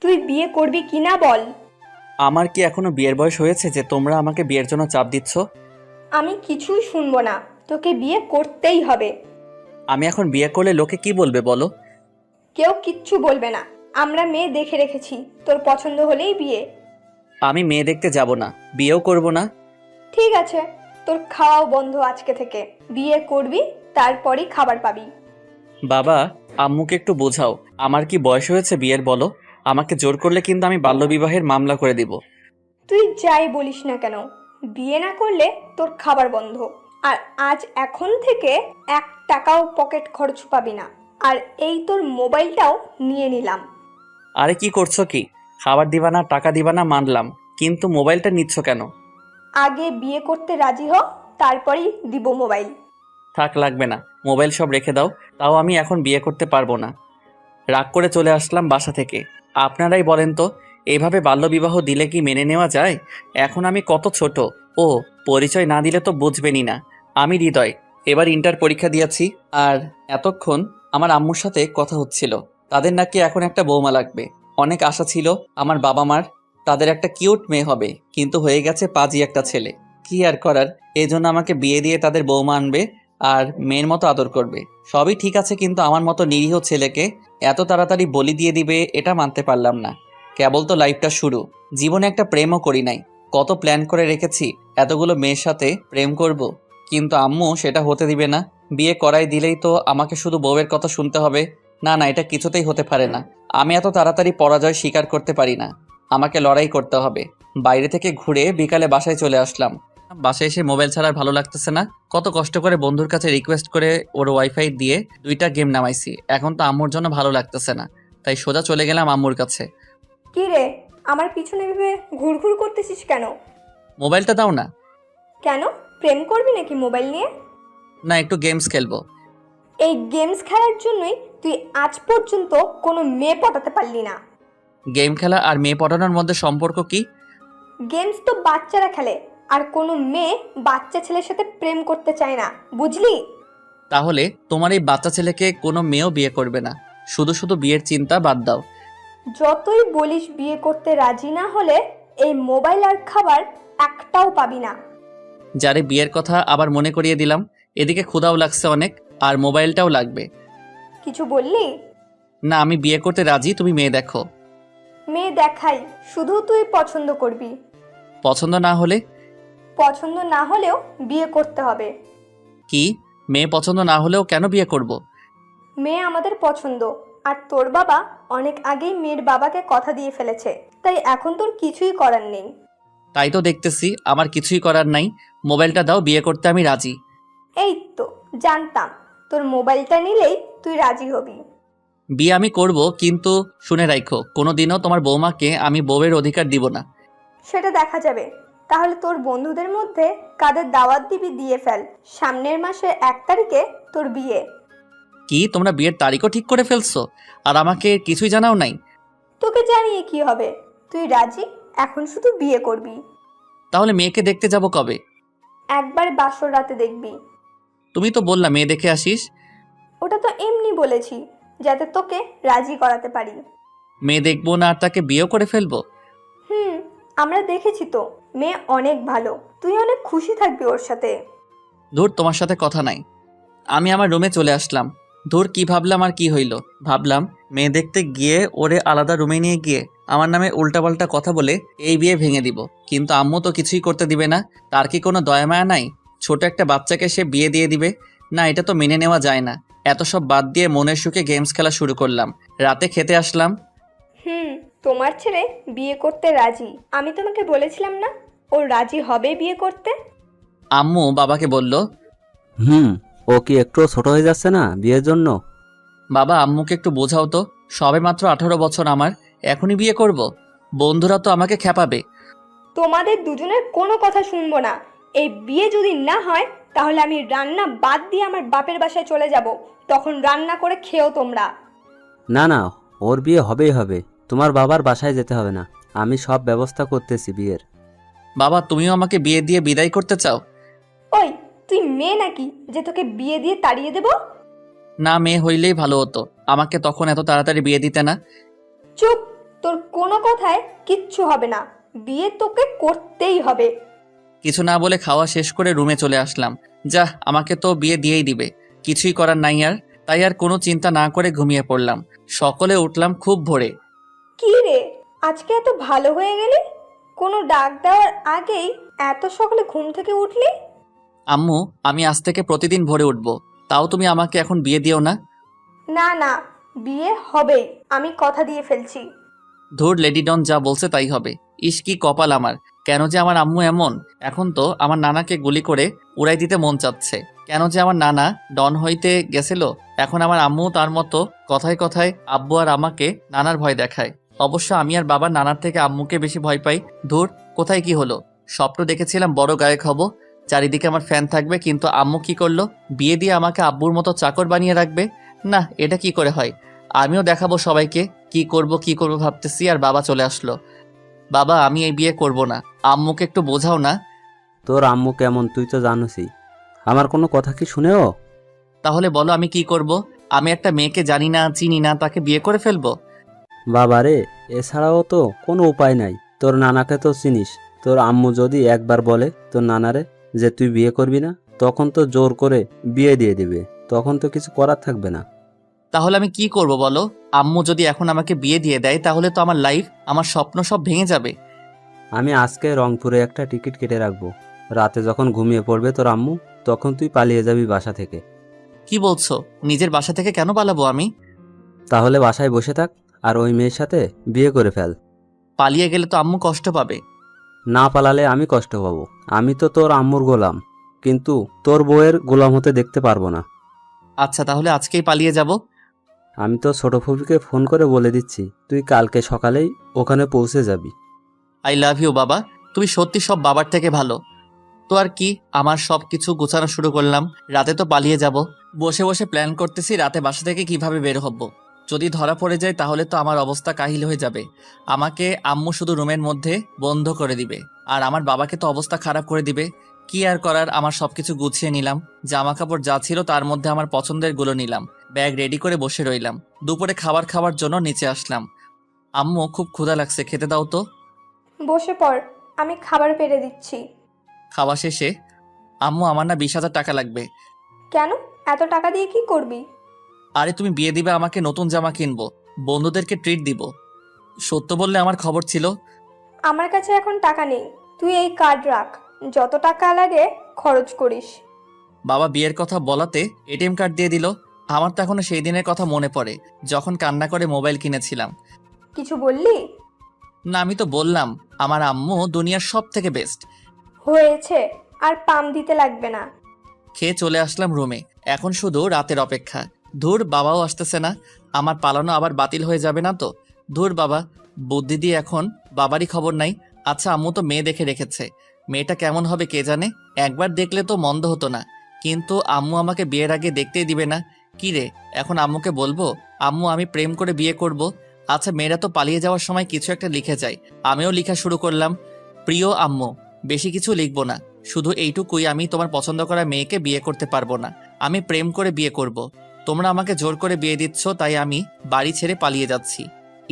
তুই বিয়ে করবি কিনা বল। আমার কি এখনো বিয়ের বয়স হয়েছে যে তোমরা আমাকে বিয়ের জন্য চাপ দিচ্ছ? আমি কিছুই শুনবো না, তোকে বিয়ে করতেই হবে। আমি এখন বিয়ে করলে লোকে কি বলবে বলো? কেউ কিচ্ছু বলবে না, আমরা মেয়ে দেখে রেখেছি, তোর পছন্দ হলেই বিয়ে। আমি মেয়ে দেখতে যাব না, বিয়েও করব না। ঠিক আছে, তোর খাওয়াও বন্ধ আজকে থেকে। বিয়ে করবি, তারপরই খাবার পাবি। বাবা, আম্মুকে একটু বোঝাও, আমার কি বয়স হয়েছে বিয়ের বলো? আমাকে জোর করলে কিন্তু আমি বাল্যবিবাহের মামলা করে দিব। তুই যাই বলিস না কেন, বিয়ে না করলে তোর খাবার বন্ধ। আর আজ এখন থেকে 1 টাকাও পকেট খরচ পাবি না। আর এই তোর মোবাইলটাও নিয়ে নিলাম। আরে কি করছো কি? খাবার দিবা না, টাকা দিবা না মানলাম, কিন্তু মোবাইলটা নিচ্ছ কেন? আগে বিয়ে করতে রাজি হ, তারপরেই দিব মোবাইল। থাক, লাগবে না, মোবাইল সব রেখে দাও। তাও আমি এখন বিয়ে করতে পারবো না। রাগ করে চলে আসলাম বাসা থেকে। আপনারাই বলেন তো, এইভাবে বাল্যবিবাহ দিলে কি মেনে নেওয়া যায়? এখন আমি কত ছোট। ও, পরিচয় না দিলে তো বুঝবেনই না। আমি হৃদয়, এবার ইন্টার পরীক্ষা দিয়েছি। আর এতক্ষণ আমার আম্মুর সাথে কথা হচ্ছিল, তাদের নাকি এখন একটা বৌমা লাগবে। অনেক আশা ছিল আমার বাবা মার, তাদের একটা কিউট মেয়ে হবে, কিন্তু হয়ে গেছে পাজি একটা ছেলে। কি আর করার, এই জন্য আমাকে বিয়ে দিয়ে তাদের বৌমা আনবে আর মেয়ের মতো আদর করবে। সবই ঠিক আছে, কিন্তু আমার মতো নিরীহ ছেলেকে এত তাড়াতাড়ি বলি দিয়ে দিবে এটা মানতে পারলাম না। কেবল তো লাইফটা শুরু, জীবনে একটা প্রেমও করি নাই। কত প্ল্যান করে রেখেছি এতগুলো মেয়ের সাথে প্রেম করব, কিন্তু আম্মু সেটা হতে দিবে না। বিয়ে করাই দিলেই তো আমাকে শুধু বউয়ের কথা শুনতে হবে। না না, এটা কিছুতেই হতে পারে না। আমি এত তাড়াতাড়ি পরাজয় স্বীকার করতে পারি না, আমাকে লড়াই করতে হবে। বাইরে থেকে ঘুরে বিকালে বাসায় চলে আসলাম। বাসায় এসে মোবাইল ছাড়া আর ভালো লাগতেছে না। কত কষ্ট করে বন্ধুর কাছে রিকোয়েস্ট করে ওর ওয়াইফাই দিয়ে 2টা গেম নামাইছি, এখন তো আম্মুর জন্য ভালো লাগতেছে না, তাই সোজা চলে গেলাম আম্মুর কাছে। কি রে, আমার পিছনে ভেবে ঘুরঘুর করতেছিস কেন? মোবাইলটা দাও না। কেন, প্রেম করবি নাকি মোবাইল নিয়ে? না, একটু গেমস খেলবো। এই গেমস খেলার জন্যই তুই আজ পর্যন্ত কোনো মেয়ে পটাতে পারলি না। গেম খেলা আর মেয়ে পটানোর মধ্যে সম্পর্ক কি? গেমস তো বাচ্চারা খেলে, আর কোনো মেয়ে বাচ্চা ছেলের সাথে প্রেম করতে চায় না, বুঝলি? তাহলে তোমার এই বাচ্চা ছেলেকে কোনো মেয়েও বিয়ে করবে না, শুধু শুধু বিয়ের চিন্তা বাদ দাও। যতই বলিস বিয়ে করতে রাজি না হলে এই মোবাইল আর খাবার একটাও পাবি না। যারে বিয়ের কথা আবার মনে করিয়ে দিলাম, এদিকে ক্ষুধাও লাগছে অনেক, আর মোবাইলটাও লাগবে। কিছু বললি? না, আমি বিয়ে করতে রাজি, তুমি মেয়ে দেখো। মেয়ে দেখাই, শুধু তুই পছন্দ করবি। পছন্দ না হলে? পছন্দ না হলেও বিয়ে করতে হবে। কি? মেয়ে পছন্দ না হলেও কেন বিয়ে করব? মেয়ে আমাদের পছন্দ, আর তোর বাবা অনেক আগেই মেয়ের বাবাকে কথা দিয়ে ফেলেছে, তাই এখন তোর কিছুই করার নেই। তাই তো দেখতেছি আমার কিছুই করার নাই। মোবাইলটা দাও, বিয়ে করতে আমি রাজি। এই তো জানতাম, তোর মোবাইলটা নিলেই তুই রাজি হবি। বিয়ে আমি করব, কিন্তু শুনে রাখো, কোনোদিনও তোমার বৌমাকে আমি বউয়ের অধিকার দিব না। সেটা দেখা যাবে। তাহলে তোর বন্ধুদের মধ্যে কাদের দাওয়াত দিবি দিয়ে ফেল, সামনের মাসে 1 তারিখে তোর বিয়ে। কি, তোমরা বিয়ের তারিখও ঠিক করে ফেলছো আর আমাকে কিছুই জানাও নাই? তোকে জানিয়ে কি হবে, তুই রাজি, এখন শুধু বিয়ে করবি। তাহলে মেয়েকে দেখতে যাব কবে? একবার বাসর রাতে দেখবি। তুমি তো বললা মেয়ে দেখে আসিস। ওটা তো এমনি বলেছি, যাতে তোকে রাজি করাতে পারি। মেয়ে দেখবো না আর তাকে বিয়েও করে ফেলবো? হুম, আমরা দেখেছি তো, মেয়ে অনেক ভালো, তুই অনেক খুশি থাকবি ওর সাথে। ধুর, তোমার সাথে কথা নাই। আমি আমার রুমে চলে আসলাম। ধুর, কি ভাবলাম আর কি হইল। ভাবলাম মেয়ে দেখতে গিয়ে ওরে আলাদা রুমে নিয়ে গিয়ে আমার নামে উল্টাপাল্টা কথা বলে এই বিয়ে ভেঙে দিব, কিন্তু আম্মু তো কিছুই করতে দিবে না। তার কি কোনো দয়া মায়া নাই? ছোট একটা বাচ্চাকে সে বিয়ে দিয়ে দিবে? না, এটা তো মেনে নেওয়া যায় না। এত সব বাদ দিয়ে মনের সুখে গেমস খেলা শুরু করলাম। রাতে খেতে আসলাম। হুম, তোমার ছেলে বিয়ে করতে রাজি, আমি তোমাকে বলেছিলাম না ও রাজি হবে বিয়ে করতে? আম্মু বাবাকে বলল, হুম। ও কি একটু ছোট হয়ে যাচ্ছে না বিয়ের জন্য? বাবা আম্মুকে একটু বোঝাও তো, সবে মাত্র 18 বছর আমার, এখনই বিয়ে করব? বন্ধুরা তো আমাকে খেপাবে। তোমাদের দুজনের কোনো কথা শুনবো না। এই বিয়ে যদি না হয় তাহলে আমি রান্না বাদ দিয়ে আমার বাপের বাসায় চলে যাব, তখন রান্না করে খেও তোমরা। না না, ওর বিয়ে হবেই হবে। তোমার বাবার বাসায় যেতে হবে না, আমি সব ব্যবস্থা করতেছি বিয়ের। বাবা, তুমিও আমাকে বিয়ে দিয়ে বিদায় করতে চাও? ওই, তুই মেয়ে নাকি যে তোকে বিয়ে দিয়ে তাড়িয়ে দেব? না, মেয়ে হইলেই ভালো হতো, আমাকে তখন এত তাড়াতাড়ি বিয়ে দিতে না। চুপ, তোর কোনো কথায় কিচ্ছু হবে না, বিয়ে তোকে করতেই হবে। কিছু না বলে খাওয়া শেষ করে রুমে চলে আসলাম। যা, আমাকে তো বিয়ে দিয়েই দিবে, কিছুই করার নাই আর। তাই আর কোনো চিন্তা না করে ঘুমিয়ে পড়লাম। সকালে উঠলাম খুব ভোরে। কি রে, আজকে এত ভালো হয়ে গেলি? কোনো ডাক দেওয়ার আগেই এত সকালে ঘুম থেকে উঠলি? আম্মু, আমি আজ থেকে প্রতিদিন ভোরে উঠব, তাও তুমি আমাকে এখন বিয়ে দিও না। না না, বিয়ে হবেই, আমি কথা দিয়ে ফেলছি। ধুর, লেডি ডন যা বলছে তাই হবে। ইস, কি কপাল আমার! কেন যে আমার আম্মু এমন! এখন তো আমার নানাকে গুলি করে উড়াই দিতে মন চাচ্ছে। কেন যে আমার নানা ডন হইতে গেছিল, এখন আমার আম্মু তার মতো কথায় কথায় আব্বু আর আমাকে নানার ভয় দেখায়। অবশ্য আমি আর বাবা নানার থেকে আম্মুকে বেশি ভয় পাই। ধুর, কোথায় কি হলো! স্বপ্ন দেখেছিলাম বড় গায়ক হব, চারিদিকে আমার ফ্যান থাকবে, কিন্তু আম্মু কি করলো? বিয়ে দিয়ে আমাকে আব্বুর মতো চাকর বানিয়ে রাখবে। না, এটা কি করে হয়! আমিও দেখাবো সবাইকে কি করব ভাবতেছি, আর বাবা চলে আসলো। বাবা, আমি এই বিয়ে করব না, আম্মুকে একটু বোঝাও না। তোর আম্মু কেমন তুই তো জানোসই, আমার কোনো কথা কি শুনেও? তাহলে বলো আমি কি করব? আমি একটা মেয়েকে জানি না, চিনি না, তাকে বিয়ে করে ফেলবো? বাবারে, এছাড়াও তো কোনো উপায় নাই। তোর নানাকে তো চিনিস, তোর আম্মু যদি একবার বলে তোর নানারে যে তুই বিয়ে করবি না, তখন তো জোর করে বিয়ে দিয়ে দিবে, তখন তো কিছু করার থাকবে না। তাহলে আমি কি করব বলো? আম্মু যদি এখন আমাকে বিয়ে দিয়ে দেয়, তাহলে তো আমার লাইফ, আমার স্বপ্ন সব ভেঙে যাবে। আমি আজকে রংপুরে একটা টিকিট কেটে রাখবো, রাতে যখন ঘুমিয়ে পড়বে তোর আম্মু, তখন তুই পালিয়ে যাবি বাসা থেকে। কি বলছো? নিজের বাসা থেকে কেন পালাবো আমি? তাহলে বাসায় বসে থাক আর ওই মেয়ের সাথে বিয়ে করে ফেল। পালিয়ে গেলে তো আম্মু কষ্ট পাবে। না পালালে আমি কষ্ট পাবো। আমি তো তোর আম্মুর গোলাম, কিন্তু তোর বউয়ের গোলাম হতে দেখতে পারবো না। আচ্ছা, তাহলে আজকেই পালিয়ে যাব। আমি তো ছোট ফুপিকে ফোন করে বলে দিচ্ছি, তুই কালকে সকালেই ওখানে পৌঁছে যাবি। আই লাভ ইউ বাবা, তুমি সত্যি সব বাবার থেকে ভালো। তো আর কি, আমার সব কিছু গোছানো শুরু করলাম। রাতে তো পালিয়ে যাব। বসে বসে প্ল্যান করতেছি রাতে বাসা থেকে কিভাবে বের হব। যদি ধরা পড়ে যায় তাহলে তো আমার অবস্থা কাহিল হয়ে যাবে। আমাকে আম্মু শুধু রুমের মধ্যে বন্ধ করে দিবে, আর আমার বাবাকে তো অবস্থা খারাপ করে দিবে। কি আর করার, আমার সবকিছু গুছিয়ে নিলাম। জামা কাপড় যা ছিল তার মধ্যে আমার পছন্দের গুলো নিলাম, ব্যাগ রেডি করে বসে রইলাম। দুপুরে খাবার খাওয়ার জন্য নিচে আসলাম। আম্মু, খুব ক্ষুধা লাগছে, খেতে দাও তো। বসে পড়, আমি খাবার পেড়ে দিচ্ছি। খাওয়া শেষে, আম্মু, আমার না 20,000 টাকা লাগবে। কেন, এত টাকা দিয়ে কি করবি? আরে তুমি বিয়ে দিবে, আমাকে নতুন জামা কিনবো, বন্ধুদেরকে ট্রিট দিব। সত্য বললে আমার খবর ছিল। আমার কাছে এখন টাকা নেই, তুই এই কার্ড রাখ, যত টাকা লাগে খরচ করিস। বাবা বিয়ের কথা বলাতে এটিএম কার্ড দিয়ে দিল। আমার তো এখনো সেই দিনের কথা মনে পড়ে, যখন কান্না করে মোবাইল কিনেছিলাম। কিছু বললি? না, আমি তো বললাম আমার আম্মু দুনিয়ার সব থেকে বেস্ট। হয়েছে, আর পাম দিতে লাগবে না। খেয়ে চলে আসলাম রুমে। এখন শুধু রাতের অপেক্ষা। ধুর, বাবাও আসতেছে না, আমার পালানো আবার বাতিল হয়ে যাবে না তো? ধুর বাবা, বুদ্ধি দিয়ে এখন বাবারই খবর নাই। আচ্ছা, আম্মু তো মেয়ে দেখে রেখেছে, মেয়েটা কেমন হবে কে জানে। একবার দেখলে তো মন্দ হতো না, কিন্তু আম্মু আমাকে বিয়ের আগে দেখতেই দিবে না। কি রে, এখন আম্মুকে বলবো আম্মু আমি প্রেম করে বিয়ে করব? আচ্ছা, মেয়েরা তো পালিয়ে যাওয়ার সময় কিছু একটা লিখে যায়, আমিও লেখা শুরু করলাম। প্রিয় আম্মু, বেশি কিছু লিখবো না, শুধু এইটুকুই, আমি তোমার পছন্দ করা মেয়েকে বিয়ে করতে পারবো না, আমি প্রেম করে বিয়ে করব। তোমরা আমাকে জোর করে বিয়ে দিচ্ছ, তাই আমি বাড়ি ছেড়ে পালিয়ে যাচ্ছি।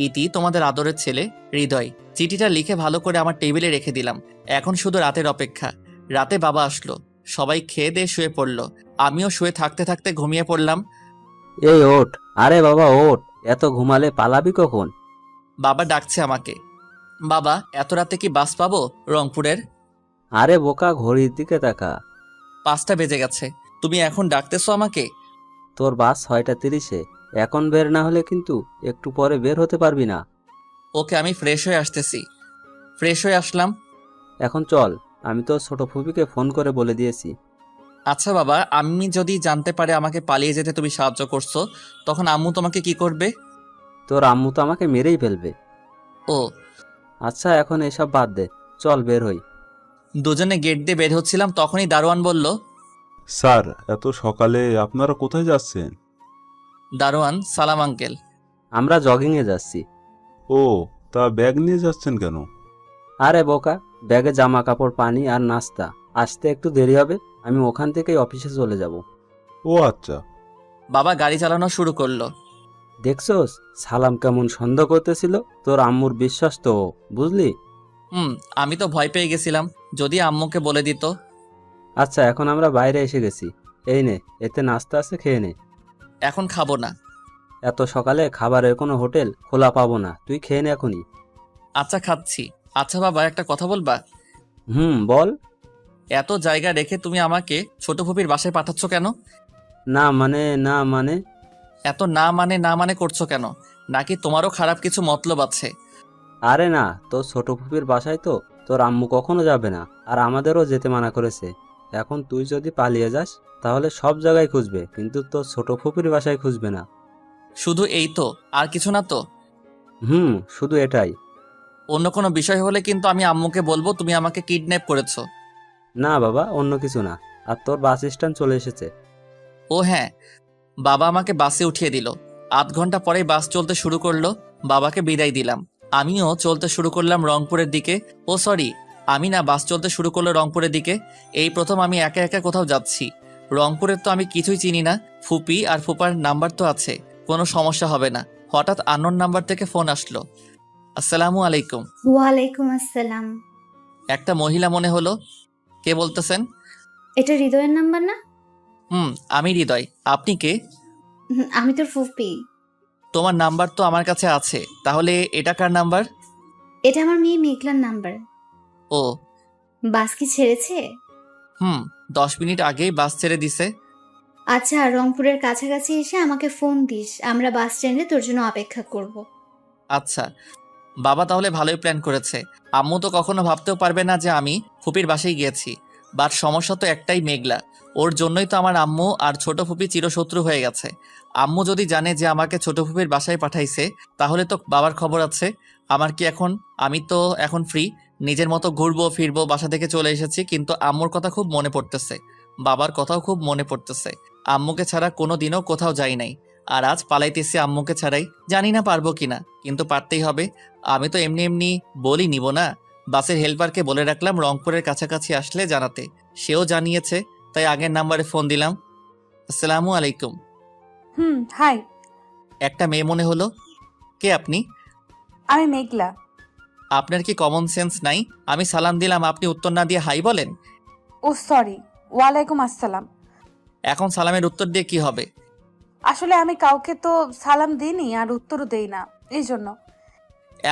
ইতি, তোমাদের আদরের ছেলে হৃদয়। চিঠিটা লিখে ভালো করে আমার টেবিলে রেখে দিলাম। এখন শুধু রাতের অপেক্ষা। রাতে বাবা আসলো, সবাই খেয়ে দিয়ে শুয়ে পড়লো, আমিও শুয়ে থাকতে থাকতে ঘুমিয়ে পড়লাম। এই ওঠ, আরে বাবা ওঠ, এত ঘুমালে পালাবি কখন? বাবা ডাকছে আমাকে। বাবা, এত রাতে কি বাস পাবো রংপুরের? আরে বোকা, ঘড়ির দিকে তাকা। 5টা বেজে গেছে, তুমি এখন ডাকতেছো আমাকে? তোর বাস 6:30-এ, এখন বের না হলে কিন্তু একটু পরে বের হতে পারবি না। ওকে, আমি ফ্রেশ হয়ে আসতেছি। ফ্রেশ হয়ে আসলাম। এখন চল, আমি তো ছোট ফুপিকে ফোন করে বলে দিয়েছি। আচ্ছা বাবা, আমি যদি জানতে পারে আমাকে পালিয়ে যেতে তুমি সাহায্য করছো, তখন আম্মু তোমাকে কি করবে? তোর আম্মু তো আমাকে মেরেই ফেলবে। ও। আচ্ছা, এখন এসব বাদ দে, চল বের হই। দুজনে গেট দিয়ে বের হচ্ছিলাম, তখনই দারোয়ান বলল। স্যার, এত সকালে আপনারা কোথায় যাচ্ছেন? দারোয়ান, সালাম আঙ্কেল। আমরা জগিংয়ে যাচ্ছি। ও, তা ব্যাগ নিয়ে যাচ্ছেন কেন? আরে বোকা, ব্যাগে জামা কাপড়, পানি আর নাস্তা, আসতে একটু দেরি হবে, আমি ওখান থেকেই অফিসে চলে যাব। ও আচ্ছা। বাবা গাড়ি চালানো শুরু করলো। দেখছোস সালাম কেমন সন্দেহ করতেছিল? তোর আম্মুর বিশ্বাস তো ও, বুঝলি? আমি তো ভয় পেয়ে গেছিলাম, যদি আম্মুকে বলে দিত। আচ্ছা, এখন আমরা বাইরে এসে গেছি। এই নে, এতে নাস্তা আছে, খেয়ে নে। এখন খাবো না। এত সকালে খাবারের কোনো হোটেল খোলা পাবো না, তুই খেয়ে নে এখনই। আচ্ছা খাচ্ছি। আচ্ছা বাবা, একটা কথা বলবা? বল। এত জায়গা রেখে তুমি আমাকে ছোট ফুপির বাসায় পাঠাচ্ছ কেন? না মানে এত না মানে করছো কেন? নাকি তোমারও খারাপ কিছু মতলব আছে? আরে না, তোর ছোট ফুপির বাসায় তো তোর আম্মু কখনো যাবে না, আর আমাদেরও যেতে মানা করেছে। এখন তুই যদি পালিয়ে যাস তাহলে সব জায়গায় খুঁজবে, কিন্তু তোর ছোট ফুপির বাসায় খুঁজবে না। শুধু এই তো, আর কিছু না তো? শুধু এটাই। অন্য কোনো বিষয় হলে কিন্তু আমি আম্মুকে বলবো তুমি আমাকে কিডন্যাপ করেছো। না বাবা, অন্য কিছু না। আর তোর বাস স্ট্যান্ড চলে এসেছে। ও হ্যাঁ, বাবা আমাকে বাসে উঠিয়ে দিল। আধ ঘন্টা পরেই বাস চলতে শুরু করলো। বাবাকে বিদায় দিলাম। আমিও চলতে শুরু করলাম রংপুরের দিকে। ও সরি, আমি না, বাস চলতে শুরু করলো রংপুরের দিকে। এই প্রথম আমি একা একা কোথাও যাচ্ছি। রংপুরের তো আমি কিছুই চিনি না। ফুপি আর ফুপার নাম্বার তো আছে, কোনো সমস্যা হবে না। হঠাৎ আননোন নাম্বার থেকে ফোন আসলো। আসসালামু আলাইকুম। ওয়ালাইকুম আসসালাম। একটা মহিলা মনে হলো। কে বলতেছেন? এটা হৃদয়ের নাম্বার না? আমি হৃদয়। আপনি কে? আমি তোর ফুফি। তোমার নাম্বার তো আমার কাছে আছে, তাহলে এটা কার নাম্বার? এটা আমার মেয়ে মেঘলার নাম্বার। ও। বাস কি ছেড়েছে? 10 মিনিট আগেই বাস ছেড়ে দিছে। আচ্ছা, রংপুরের কাছাকাছি এসে আমাকে ফোন দিস, আমরা বাস স্ট্যান্ডে তোর জন্য অপেক্ষা করব। আচ্ছা। বাবা তাহলে ভালোই প্ল্যান করেছে। আম্মু তো কখনো ভাবতেও পারবে না যে আমি ফুপির বাসায় গিয়েছি। বাট সমস্যা তো একটাই, মেঘলা। ওর জন্যই তো আমার আম্মু আর ছোট ফুপি চিরশত্রু হয়ে গেছে। আম্মু যদি জানে যে আমাকে ছোট ফুপির বাসায় পাঠাইছে, তাহলে তো বাবার খবর আছে। আমার কি এখন? আমি তো এখন ফ্রি, নিজের মতো ঘুরবো ফিরবো, বাসা থেকে চলে এসেছি, কিন্তু আম্মুর কথা খুব মনে পড়তেছে। বাবার কথাও খুব মনে পড়তেছে। আম্মুকে ছাড়া কোনো দিনও কোথাও যাই নাই, আর আজ পালাইতেছি আম্মুকে ছাড়াই। জানি না পারবো কিনা, কিন্তু পারতেই হবে। আমি তো এমনি এমনি বলি নিব না। বাসের হেল্পারকে বলে রাখলাম রংপুরের কাছাকাছি আসলে জানাতে। সেও জানিয়েছে, তাই আগের নাম্বারে ফোন দিলাম। আসসালামু আলাইকুম। হাই। একটা মেয়ে মনে হলো। কে আপনি? আমি মেঘলা। আপনার কি কমন সেন্স নাই? আমি সালাম দিলাম, আপনি উত্তর না দিয়ে হাই বলেন। ও সরি, ওয়ালাইকুম আসসালাম। এখন সালামের উত্তর দিয়ে কি হবে? আসলে আমি কাউকে তো সালাম দিইনি আর উত্তরও দেই না, এই জন্য।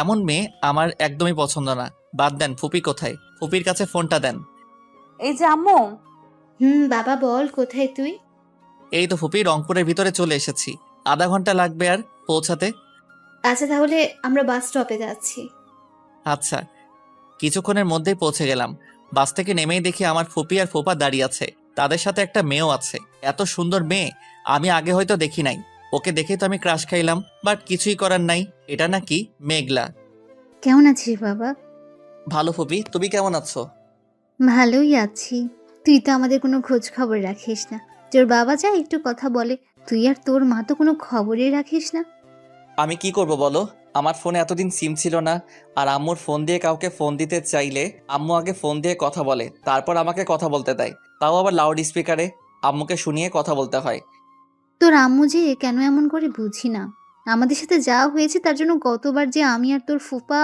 এমন মেয়ে আমার একদমই পছন্দ না। বাদ দেন, ফুপি কোথায়? ফুপির কাছে ফোনটা দেন। এই যে আম্মু। বাবা বল, কোথায় তুই? এই তো ফুপি, রংপুরের ভিতরে চলে এসেছি। আধা ঘন্টা লাগবে আর পৌঁছাতে। আচ্ছা, তাহলে আমরা বাস স্টপে যাচ্ছি। আচ্ছা। কিছুক্ষণের মধ্যেই পৌঁছে গেলাম। বাস থেকে নেমেই দেখি আমার ফুপি আর ফুপা দাঁড়িয়ে আছে। তাদের সাথে একটা মেয়েও আছে। এত সুন্দর মেয়ে আমি আগে হয়তো দেখি নাই। ওকে দেখেই তো আমি ক্রাশ খাইলাম, বাট কিছুই করার নাই। এটা নাকি মেঘলা। কেমন আছিস বাবা? ভালো ফুপি, তুমি কেমন আছো? ভালোই আছি। তুই তো আমাদের কোনো খোঁজ খবর রাখিস না। তোর বাবা যা একটু কথা বলে, তুই আর তোর মা তো কোনো খবরই রাখিস না। আমি কি করব বলো? আমার ফোনে এতদিন সিম ছিল না। আর আম্মুর ফোন দিয়ে কাউকে ফোন দিতে চাইলে আম্মু আগে ফোন দিয়ে কথা বলে, তারপর আমাকে কথা বলতে দেয়, তাও আবার লাউড স্পিকারে। আম্মুকে শুনিয়ে কথা বলতে হয়। তোর আম্মু যে কেন এমন করে বুঝি না। আমাদের সাথে যা হয়েছে তার জন্য গতবার যে আমি আর তোর ফুপা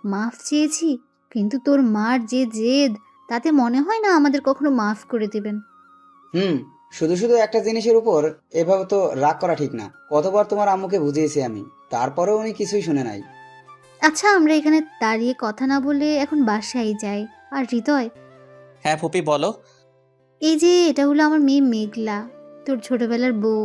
মাফ চেয়েছি, কিন্তু তোর মার যে জেদ, তাতে মনে হয় না আমাদের কখনো মাফ করে দেবেন। হুম শুধু শুধু একটা জিনিসের উপর এভাবে তো রাগ করা ঠিক না। কতবার তোমার আম্মুকে বুঝিয়েছি আমি, তারপরেও উনি কিছুই শুনে নাই। আচ্ছা, আমরা এখানে দাঁড়িয়ে কথা না বলে এখন বাসায় যাই। আর হৃদয়, হ্যাঁ ফুপি বলো। এই যে এটা হলো আমার মেয়ে মেঘলা, তোর ছোটবেলার বউ।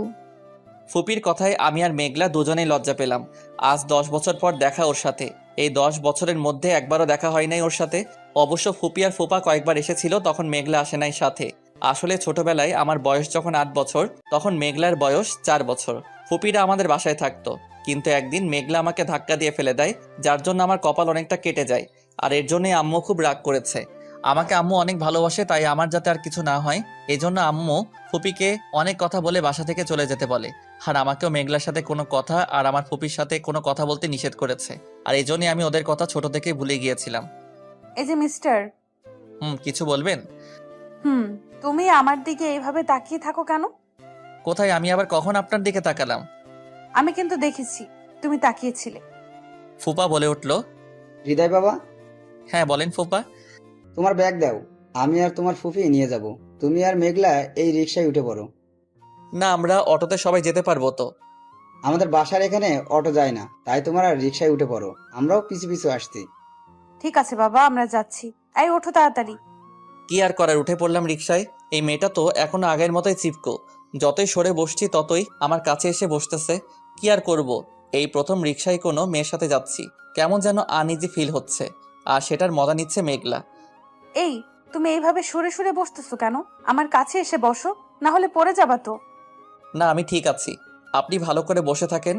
ফুপির কথায় আমি আর মেঘলা দুজনেই লজ্জা পেলাম। আজ 10 বছর পর দেখা ওর সাথে। এই 10 বছরের মধ্যে একবারও দেখা হয় নাই ওর সাথে। অবশ্য ফুপি আর ফুপা কয়েকবার এসেছিল, তখন মেঘলা আসে নাই সাথে। আসলে ছোটবেলায় আমার বয়স যখন 8 বছর, তখন মেঘলার বয়স 4 বছর। ফুপিরা আমাদের বাসায় থাকতো, কিন্তু একদিন মেঘলা আমাকে ধাক্কা দিয়ে ফেলে দেয়, যার জন্য আমার কপাল অনেকটা কেটে যায়। আর এর জন্যই আম্মু খুব রাগ করেছে। আমাকে আম্মু অনেক ভালোবাসে, তাই আমার যাতে আর কিছু না হয় এজন্য আম্মু ফুপিকে অনেক কথা বলে বাসা থেকে চলে যেতে বলে। আর আমাকেও মেঘলার সাথে কোনো কথা আর আমার ফুপির সাথে কোনো কথা বলতে নিষেধ করেছে। আর এই জন্যই আমি ওদের কথা ছোট থেকেই ভুলে গিয়েছিলাম। এই যে মিস্টার। কিছু বলবেন? তুমি আমার দিকে এইভাবে তাকিয়ে থাকো কেন? কোথায়? আমি আবার কখন আপনার দিকে তাকালাম? আমি কিন্তু দেখেছি তুমি তাকিয়েছিলে। ফুপা বলে উঠল। হৃদয় বাবা, হ্যাঁ বলেন ফুপা। তোমার ব্যাগ দাও, আমি আর তোমার ফুফি নিয়ে যাব। তুমি আর মেঘলা এই রিক্সায় উঠে পড়ো। না, আমরা অটোতে সবাই যেতে পারবো তো? আমাদের বাসার এখানে অটো যায় না, তাই তোমার আর রিক্সায় উঠে পড়ো, আমরাও পিছু পিছু আসছি। ঠিক আছে বাবা, আমরা যাচ্ছি। এই ওঠো তাড়াতাড়ি। কি আর করার, উঠে পড়লাম রিকশায়। এই মেয়েটা তো এখনো আগের মতোই চিপকো। যতই সরে বসছি ততই আমার কাছে এসে বসতেছে। কি আর করব, এই প্রথম রিকশায় কোনো মেয়ের সাথে যাচ্ছি। কেমন যেন আনইজি ফিল হচ্ছে, আর সেটার মজা নিচ্ছে মেঘলা। এই তুমি এইভাবে সরে সরে বসতেছো কেন? আমার কাছে এসে বসো, না হলে পড়ে যাবা তো। না, আমি ঠিক আছি, আপনি ভালো করে বসে থাকেন।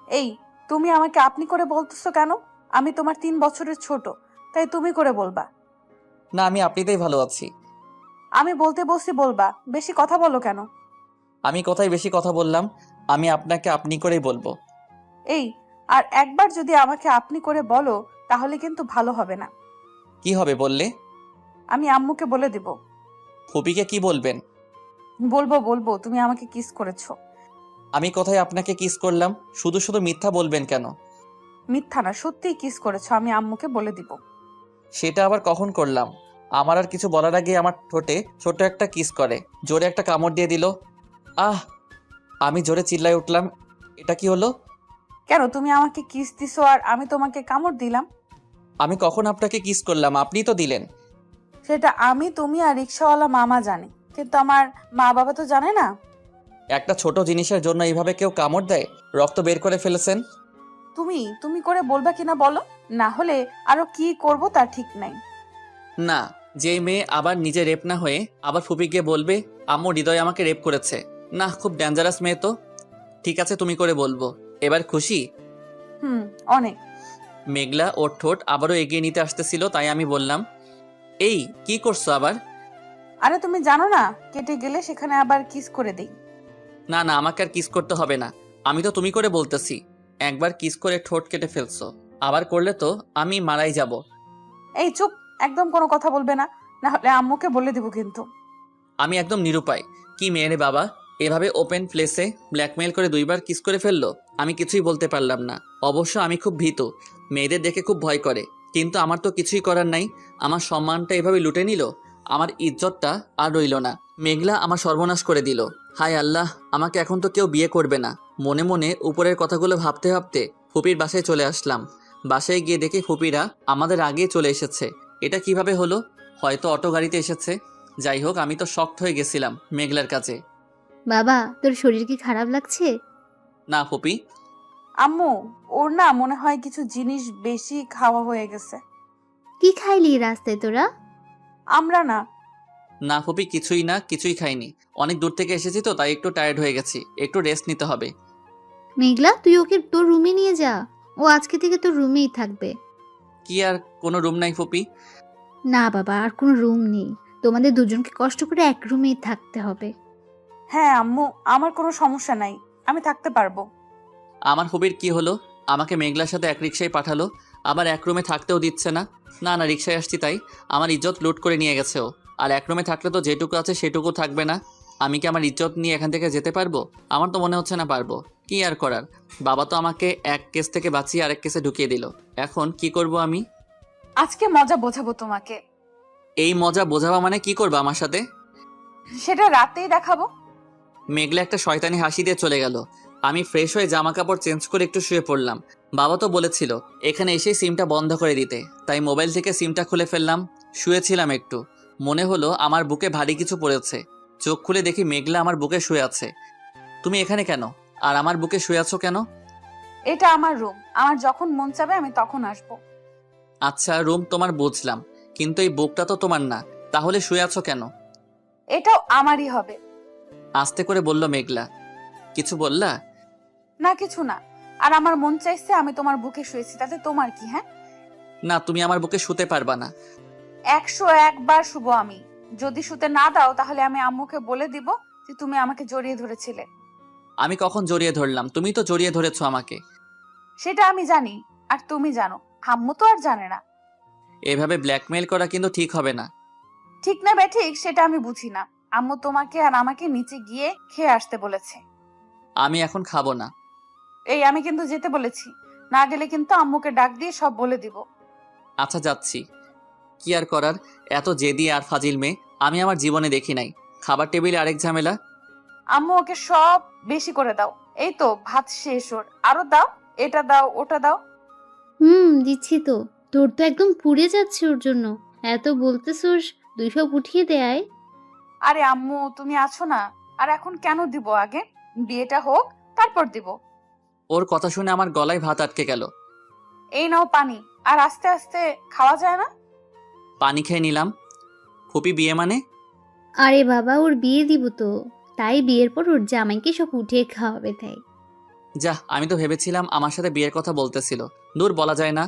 এই তুমি আমাকে আপনি করে বলতেছো কেন? আমি তোমার 3 বছরের ছোট, তাই তুমি করে বলবা। না, আমি আপনিতেই ভালো আছি। আমি বলতে বসি বলবা, বেশি কথা বলো কেন? আমি কোথায় বেশি কথা বললাম? আমি আপনাকে আপনি করেই বলবো। এই আর একবার যদি আমাকে আপনি করে বলো তাহলে কিন্তু ভালো হবে না। কি হবে বললে? আমি আম্মুকে বলে দেব। ফুপিকে কি বলবেন? বলবো বলবো তুমি আমাকে কিস করেছো। আমি কোথায় আপনাকে কিস করলাম? শুধু শুধু মিথ্যা বলবেন কেন? মিথ্যা না, সত্যিই কিস করেছো, আমি আম্মুকে বলে দিব। সেটা আবার কখন করলাম? আমার আর কিছু বলার আগে আমার ঠোঁটে ছোট একটা কিস করে জোরে একটা কামড় দিয়ে দিল। আহ! আমি জোরে চিল্লায় উঠলাম। এটা কি হলো? কেন তুমি আমাকে কিস দিছো আর আমি তোমাকে কামড় দিলাম? আমি কখন আপনাকে কিস করলাম? আপনিই তো দিলেন। সেটা আমি, তুমি আর রিক্সাওয়ালা মামা জানে, কিন্তু আমার মা বাবা তো জানে না। একটা ছোট জিনিসের জন্য এইভাবে কেউ কামড় দেয়? রক্ত বের করে ফেলেছেন। তুমি তুমি করে বলবা কিনা বলো, না হলে আরো কি করব তার ঠিক নাই। না, যেই মেয়ে আবার নিজে রেপ না হয়ে আবার ফুপি গিয়ে বলবে আম্মু হৃদয় আমাকে রেপ করেছে, না খুব ডেঞ্জারাস মেয়ে তো। ঠিক আছে, তুমি করে বলবো। এবার খুশি? অনেক। মেঘলা ওর ঠোঁট আবারও এগিয়ে নিতে আসতেছিল, তাই আমি বললাম, এই কি করছো আবার? আরে তুমি জানো না, কেটে গেলে সেখানে আবার কিস করে দেই। না না, আমাকে আর কিস করতে হবে না। আমি তো তুমি করে বলতেছি। একবার কিস করে ঠোঁট কেটে ফেলছো, আবার করলে তো আমি মারাই যাব। এই চুপ, একদম কোনো কথা বলবে না, না হলে আম্মুকে বলে দিব কিন্তু। আমি একদম নিরুপায়। কি মেয়ে রে বাবা, এভাবে ওপেন প্লেসে ব্ল্যাকমেইল করে 2বার কিস করে ফেললো। আমি কিছুই বলতে পারলাম না। অবশ্য আমি খুব ভীতু, মেয়েদের দেখে খুব ভয় করে, কিন্তু আমার তো কিছুই করার নাই। আমার সম্মানটা এভাবে লুটে নিল, আমার ইজ্জতটা আর রইল না। মেঘলা আমার সর্বনাশ করে দিল। হায় আল্লাহ, আমাকে এখন তো কেউ বিয়ে করবে না। মনে মনে উপরের কথাগুলো ভাবতে ভাবতে ফুপির বাসায় চলে আসলাম। বাসায় গিয়ে দেখি ফুপিরা আমাদের আগেই চলে এসেছে। এটা কিভাবে হলো? হয়তো অটো গাড়িতে এসেছে। যাই হোক, আমি তো শকড হয়ে গেছিলাম মেঘলার কাছে। বাবা, তোর শরীর কি খারাপ লাগছে? না ফুপি। আম্মু, ওর না মনে হয় কিছু জিনিস বেশি খাওয়া হয়ে গেছে। কি খাইলি রাস্তায় তোরা? আমরা না। না ফুপি, কিছুই না, কিছুই খাইনি। অনেক দূর থেকে এসেছি তো, তাই একটু টায়ার্ড হয়ে গেছি, একটু রেস্ট নিতে হবে। মেঘলা, তুই ওকে তোর রুমে নিয়ে যা, ও আজকে থেকে তোর রুমেই থাকবে। কি আর কোনো রুম নাই ফুপি? না বাবা, আর কোনো রুম নেই, তোমাদের দুজনকে কষ্ট করে এক রুমেই থাকতে হবে। হ্যাঁ আম্মু, আমার কোনো সমস্যা নাই, আমি থাকতে পারবো। আমার ফুপির কি হলো? আমাকে মেঘলার সাথে এক রিক্সায় পাঠালো, আবার এক রুমে থাকতেও দিচ্ছে না। না না, রিক্সায় আসছি তাই আমার ইজ্জত লুট করে নিয়ে গেছে ও। আর এক রুমে থাকলে তো যেটুকু আছে সেটুকু থাকবে না। আমি কি আমার ইজ্জত নিয়ে এখান থেকে যেতে পারবো? আমার তো মনে হচ্ছে না পারবো। কি আর করার, বাবা তো আমাকে এক কেস থেকে বাঁচিয়ে আরেক কেসে ঢুকিয়ে দিল। এখন কি করব আমি? আজকে মজা বোঝাবো তোমাকে। এই মজা বোঝাবা মানে কি করবা আমার সাথে? সেটা রাতেই দেখাবো। মেঘলা একটা শয়তানি হাসি দিয়ে চলে গেল। আমি ফ্রেশ হয়ে জামা কাপড় চেঞ্জ করে একটু শুয়ে পড়লাম। বাবা তো বলেছিল এখানে এসেই সিমটা বন্ধ করে দিতে, তাই মোবাইল থেকে সিমটা খুলে ফেললাম। শুয়েছিলাম একটু, মনে হলো আমার বুকে ভারী কিছু পড়েছে। চোখ খুলে দেখি মেঘলা আমার বুকে শুয়ে আছে। তুমি এখানে কেন? আর আমার বুকে শুয়ে আছো কেন? এটা আমার রুম, আমার যখন মন চাবে আমি তখন আসবো। আচ্ছা, রুম তোমার বুঝলাম, কিন্তু এই বুকটা তো তোমার না, তাহলে শুয়ে আছো কেন? এটাও আমারই হবে। আস্তে করে বলল মেঘলা। কিছু বললা? না কিছু না, আর আমার মন চাইছে আমি তোমার বুকে শুয়েছি, তাতে তোমার কি? হ্যাঁ, না, তুমি আমার বুকে শুতে পারবা না। 101 বার শুবো আমি। যদি শুতে না দাও তাহলে আমি আম্মুকে বলে দিব যে তুমি আমাকে জড়িয়ে ধরেছিলে। আমি কখন জড়িয়ে ধরলাম? তুমি তো জড়িয়ে ধরেছো আমাকে। সেটা আমি জানি, আর তুমি জানো, আম্মু তো আর জানে না। এভাবে ব্ল্যাকমেইল করা কিন্তু ঠিক হবে না। ঠিক না ঠিক সেটা আমি বুঝি না, আম্মু তোমাকে আর আমাকে নিচে গিয়ে খেয়ে আসতে বলেছে। আমি এখন খাবো না। এই আমি কিন্তু যেতে বলেছি, না গেলে কিন্তু আম্মুকে ডাক দিয়ে সব বলে দিব। আচ্ছা যাচ্ছি। কি আর করার, এত জেদি আর ফাজিল মেয়ে আমি আমার জীবনে দেখি নাই। খাবার টেবিলে আরেক ঝামেলা। আম্মু ওকে সব বেশি করে দাও। এই তো ভাত শেষ ওর, আরো দাও, এটা দাও ওটা দাও। দিচ্ছি তো। তোর তো একদম পুড়ে যাচ্ছে ওর জন্য। এত বলতেছোস, 200 উঠিয়ে দেয়। আরে আম্মু তুমি আছো না, আর এখন কেন দিব? আগে বিয়েটা হোক তারপর দিব। ওর কথা শুনে আমার গলায় ভাত আটকে গেল। এই নাও পানি, আর আস্তে আস্তে খাওয়া যায় না? পানি খেয়ে নিলাম। ফুপি বিয়ে মানে? আরে বাবা, ওর বিয়ে দিব তো, তাই বিয়ের পর ওর জামাইকে সব উঠিয়ে খাওয়াবে তাই। যা, আমি তো ভেবেছিলাম আমার সাথে বিয়ের কথা বলতেছিল। দূর, বলা যায় না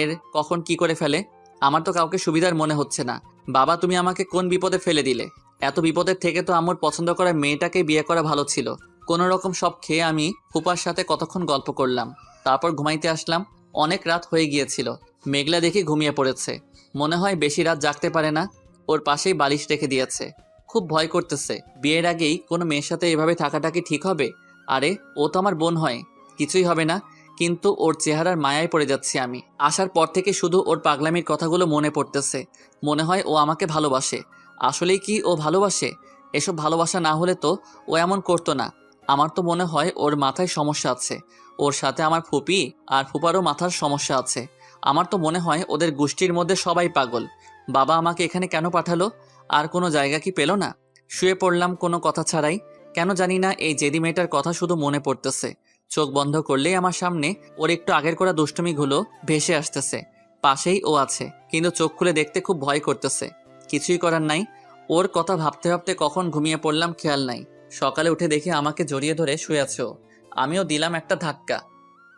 এর কখন কি করে ফেলে। আমার তো কাউকে সুবিধার মনে হচ্ছে না। বাবা, তুমি আমাকে কোন বিপদে ফেলে দিলে? এত বিপদের থেকে তো আমার পছন্দ করা মেয়েটাকে বিয়ে করা ভালো ছিল। কোনো রকম সব খেয়ে আমি ফুপার সাথে কতক্ষণ গল্প করলাম, তারপর ঘুমাইতে আসলাম। অনেক রাত হয়ে গিয়েছিল। মেঘলা দেখি ঘুমিয়ে পড়েছে। মনে হয় বেশি রাত জাগতে পারে না। ওর পাশেই বালিশ রেখে দিয়েছে। খুব ভয় করতেছে। বিয়ের আগেই কোনো মেয়ের সাথে এভাবে থাকাটা কি ঠিক হবে? আরে ও তো আমার বোন হয়, কিছুই হবে না। কিন্তু ওর চেহারার মায়ায় পড়ে যাচ্ছি আমি। আসার পর থেকে শুধু ওর পাগলামির কথাগুলো মনে পড়তেছে। মনে হয় ও আমাকে ভালোবাসে। আসলেই কি ও ভালোবাসে? এসব ভালোবাসা না হলে তো ও এমন করতো না। আমার তো মনে হয় ওর মাথায় সমস্যা আছে। ওর সাথে আমার ফুপি আর ফুপারও মাথার সমস্যা আছে। আমার তো মনে হয় ওদের গোষ্ঠীর মধ্যে সবাই পাগল। বাবা আমাকে এখানে কেন পাঠালো? আর কোনো জায়গা কি পেল না? শুয়ে পড়লাম কোনো কথা ছাড়াই। কেন জানি না এই জেদি মেয়েটার কথা শুধু মনে পড়তেছে। চোখ বন্ধ করলেই আমার সামনে ওর একটু আগের করা দুষ্টুমিগুলো ভেসে আসতেছে। পাশেই ও আছে, কিন্তু চোখ খুলে দেখতে খুব ভয় করতেছে। কিছুই করার নাই। ওর কথা ভাবতে ভাবতে কখন ঘুমিয়ে পড়লাম খেয়াল নাই। সকালে উঠে দেখি আমাকে জড়িয়ে ধরে শুয়ে আছে ও। আমিও দিলাম একটা ধাক্কা।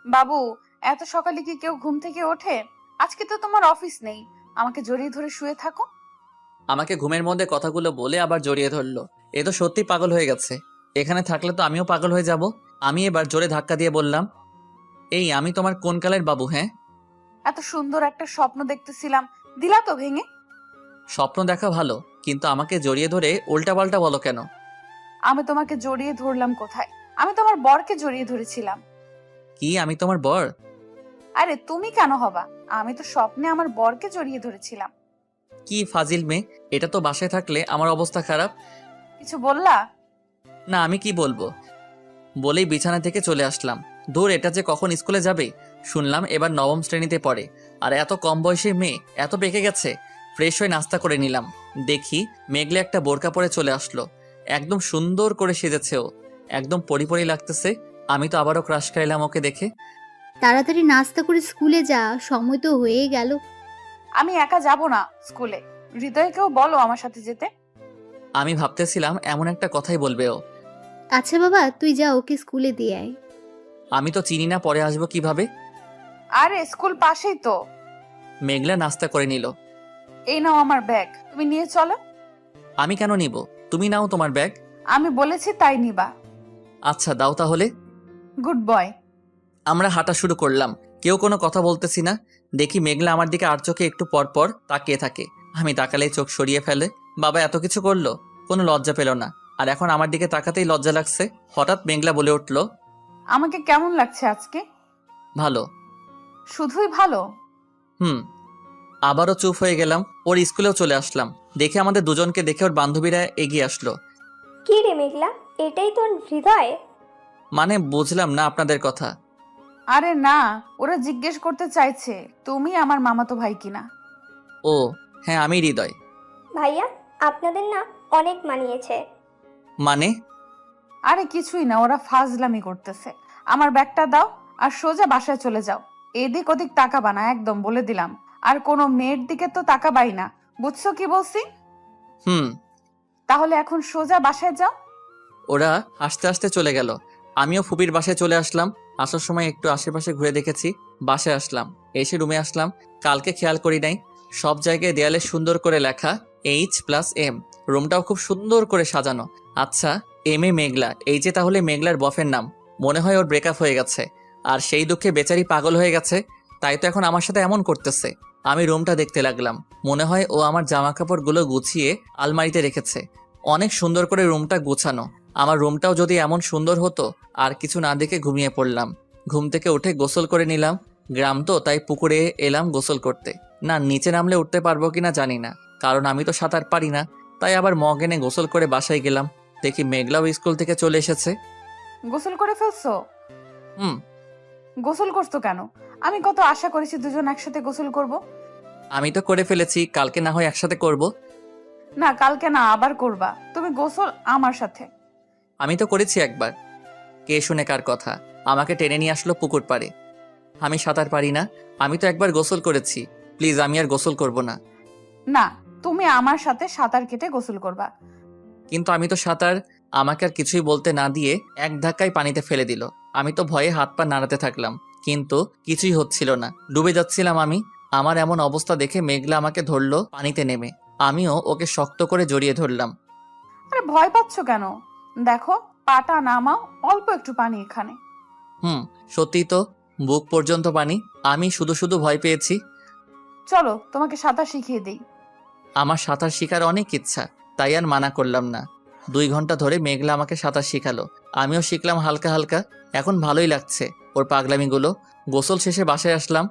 বাবু, এত সকালে কি কেউ ঘুম থেকে ওঠে? আজকে তো তোমার অফিস নেই, আমাকে জড়িয়ে ধরে শুয়ে থাকো। আমাকে ঘুমের মধ্যে কথাগুলো বলে আবার জড়িয়ে ধরলো। এ তো সত্যি পাগল হয়ে গেছে। এখানে থাকলে তো আমিও পাগল হয়ে যাব। আমি এবার জোরে ধাক্কা দিয়ে বললাম, এই আমি তোমার কোন কালের বাবু? হ্যাঁ, এত সুন্দর একটা স্বপ্ন দেখতেছিলাম, দিলা তো ভেঙে। স্বপ্ন দেখা ভালো, কিন্তু আমাকে জড়িয়ে ধরে উল্টাপাল্টা বলো কেন? আমি তোমাকে জড়িয়ে ধরলাম কোথায়? আমি তোমার বরকে জড়িয়ে ধরেছিলাম। কি আমি তোমার বর? আরে তুমি কেন হবা? আমি তো স্বপ্নে আমার বরকে জড়িয়ে ধরেছিলাম। কি ফাজিল মেয়ে, এটা তো বাসায় থাকলে আমার অবস্থা খারাপ। কিছু বললা? না, আমি কি বলবো? বলেই বিছানা থেকে চলে আসলাম। দূর, এটা যে কখন স্কুলে যাবে। শুনলাম এবার নবম শ্রেণীতে পড়ে। আর এত কম বয়সী মেয়ে এত পেকে গেছে। ফ্রেশ হয়ে নাস্তা করে নিলাম। দেখি মেঘলে একটা বোরকা পরে চলে আসলো। একদম সুন্দর করে সেজেছে ও। একদম পরি লাগতেছে। আমি তো আবারও ক্রাশ খাইলাম ওকে দেখে। তাড়াতাড়ি নাস্তা করে স্কুলে যা, সময় তো হয়ে গেল। আমি একা যাব না স্কুলে, হৃদয়কেও বলো আমার সাথে যেতে। আমি ভাবতেছিলাম এমন একটা কথাই বলবে ও। আচ্ছা বাবা, তুই যা, ওকে স্কুলে দিয়ে আয়। আমি তো চিনি না, পরে আসবো কিভাবে? আরে স্কুল পাশেই তো। মেঘলা নাস্তা করে নিল। এই নাও আমার ব্যাগ, তুমি নিয়ে চলো। আমি কেন নিব? তুমি নাও তোমার ব্যাগ। আমি বলেছি তাই নিবা। আচ্ছা দাও তাহলে। Good boy. আমরা হাঁটা শুরু করলাম। কেউ কোনো কথা বলতেছি না। দেখি মেঘলা আমার দিকে আর চোখে একটু পর পর তাকিয়ে থাকে। আমি তাকালেই চোখ সরিয়ে ফেলে। বাবা এত কিছু করলো, কোনো লজ্জা পেল না। আর এখন আমার দিকে তাকাতেই লজ্জা লাগছে। হঠাৎ মেঘলা বলে উঠল, আমাকে কেমন লাগছে আজকে? ভালো। শুধুই ভালো? হুম। আবারও চুপ হয়ে গেলাম। ওর স্কুলেও চলে আসলাম। দেখে আমাদের দুজনকে দেখে ওর বান্ধবীরা এগিয়ে আসলো। কি রে মেঘলা, এটাই তোর হৃদয়? মানে বুঝলাম না আপনাদের কথা। আরে না, ওরা জিজ্ঞেস করতে চাইছে তুমি আমার মামাতো ভাই কিনা। ও হ্যাঁ, আমি হৃদয়। ভাইয়া, আপনাদের না অনেক মানিয়েছে। মানে? আরে কিছুই না, ওরা ফাজলামি করতেছে। আমার ব্যাগটা দাও আর সোজা বাসায় চলে যাও। এদিক ওদিক তাকাবা না, একদম বলে দিলাম। আর কোনো মেয়ের দিকে তো তাকাবাই না, বুঝছো কি বলছি? হুম। তাহলে এখন সোজা বাসায় যাও। ওরা আস্তে আস্তে চলে গেল। আমিও ফুপির বাসায় চলে আসলাম। আসার সময় একটু আশেপাশে ঘুরে দেখেছি। বাসায় আসলাম, এসে রুমে আসলাম। কালকে খেয়াল করি নাই, সব জায়গায় দেয়ালে সুন্দর করে লেখা H+M। রুমটাও খুব সুন্দর করে সাজানো। আচ্ছা, এম এ মেঘলা, এই যে তাহলে মেঘলার বফের নাম। মনে হয় ওর ব্রেকআপ হয়ে গেছে, আর সেই দুঃখে বেচারি পাগল হয়ে গেছে। তাই তো এখন আমার সাথে এমন করতেছে। আমি রুমটা দেখতে লাগলাম। মনে হয় ও আমার জামা কাপড়গুলো গুছিয়ে আলমারিতে রেখেছে। অনেক সুন্দর করে রুমটা গোছানো। আমার রুমটাও যদি এমন সুন্দর হতো। আর কিছু না দেখে ঘুমিয়ে পড়লাম। ঘুম থেকে উঠে গোসল করে নিলাম। গ্রাম তো, তাই পুকুরে এলাম গোসল করতে। না, নিচে নামলে উঠতে পারবো কিনা জানি না, কারণ আমি তো সাঁতার পারি না। তাই আবার মগ এনে গোসল করে বাসায় গেলাম। দেখি মেঘলাও স্কুল থেকে চলে এসেছে। গোসল করে ফেলছো? হুম। গোসল করছো কেন? আমি কত আশা করেছি দুজন একসাথে গোসল করব। আমি তো করে ফেলেছি, কালকে না হয় একসাথে করব। না, কালকে না, আবার করবা তুমি গোসল আমার সাথে। আমি তো করেছি একবার। কে শুনে কার কথা? আমাকে টেনে নিয়ে আসলো পুকুর পাড়ে। আমি সাঁতার পারি না। আমি তো একবার গোসল করেছি। প্লিজ, আমি আর গোসল করব না। না, তুমি আমার সাথে সাঁতার কেটে গোসল করবা। কিন্তু আমি তো সাঁতার। আমাকে আর কিছুই বলতে না দিয়ে এক ধাক্কায় পানিতে ফেলে দিল। আমি তো ভয়ে হাত পা নাড়াতে থাকলাম, কিন্তু কিছুই হচ্ছিল না। ডুবে যাচ্ছিলাম আমি। আমার এমন অবস্থা দেখে মেঘলা আমাকে ধরলো পানিতে নেমে। আমিও ওকে শক্ত করে জড়িয়ে ধরলাম। আরে ভয় পাচ্ছ কেন? দেখো, পাটা নামাও, অল্প একটু পানি এখানে। সত্যি তো, বুক পর্যন্ত পানি। আমি শুধু শুধু ভয় পেয়েছি। চলো তোমাকে সাঁতার শিখিয়ে দেই। আমার সাঁতার শেখার অনেক ইচ্ছা, তাই আর মানা করলাম না। 2 ঘন্টা ধরে মেঘলা আমাকে সাঁতার শিখালো। আমিও শিখলাম হালকা হালকা। এখন ভালোই লাগছে ওর পাগলামিগুলো। গোসল শেষে বাসায় আসলাম।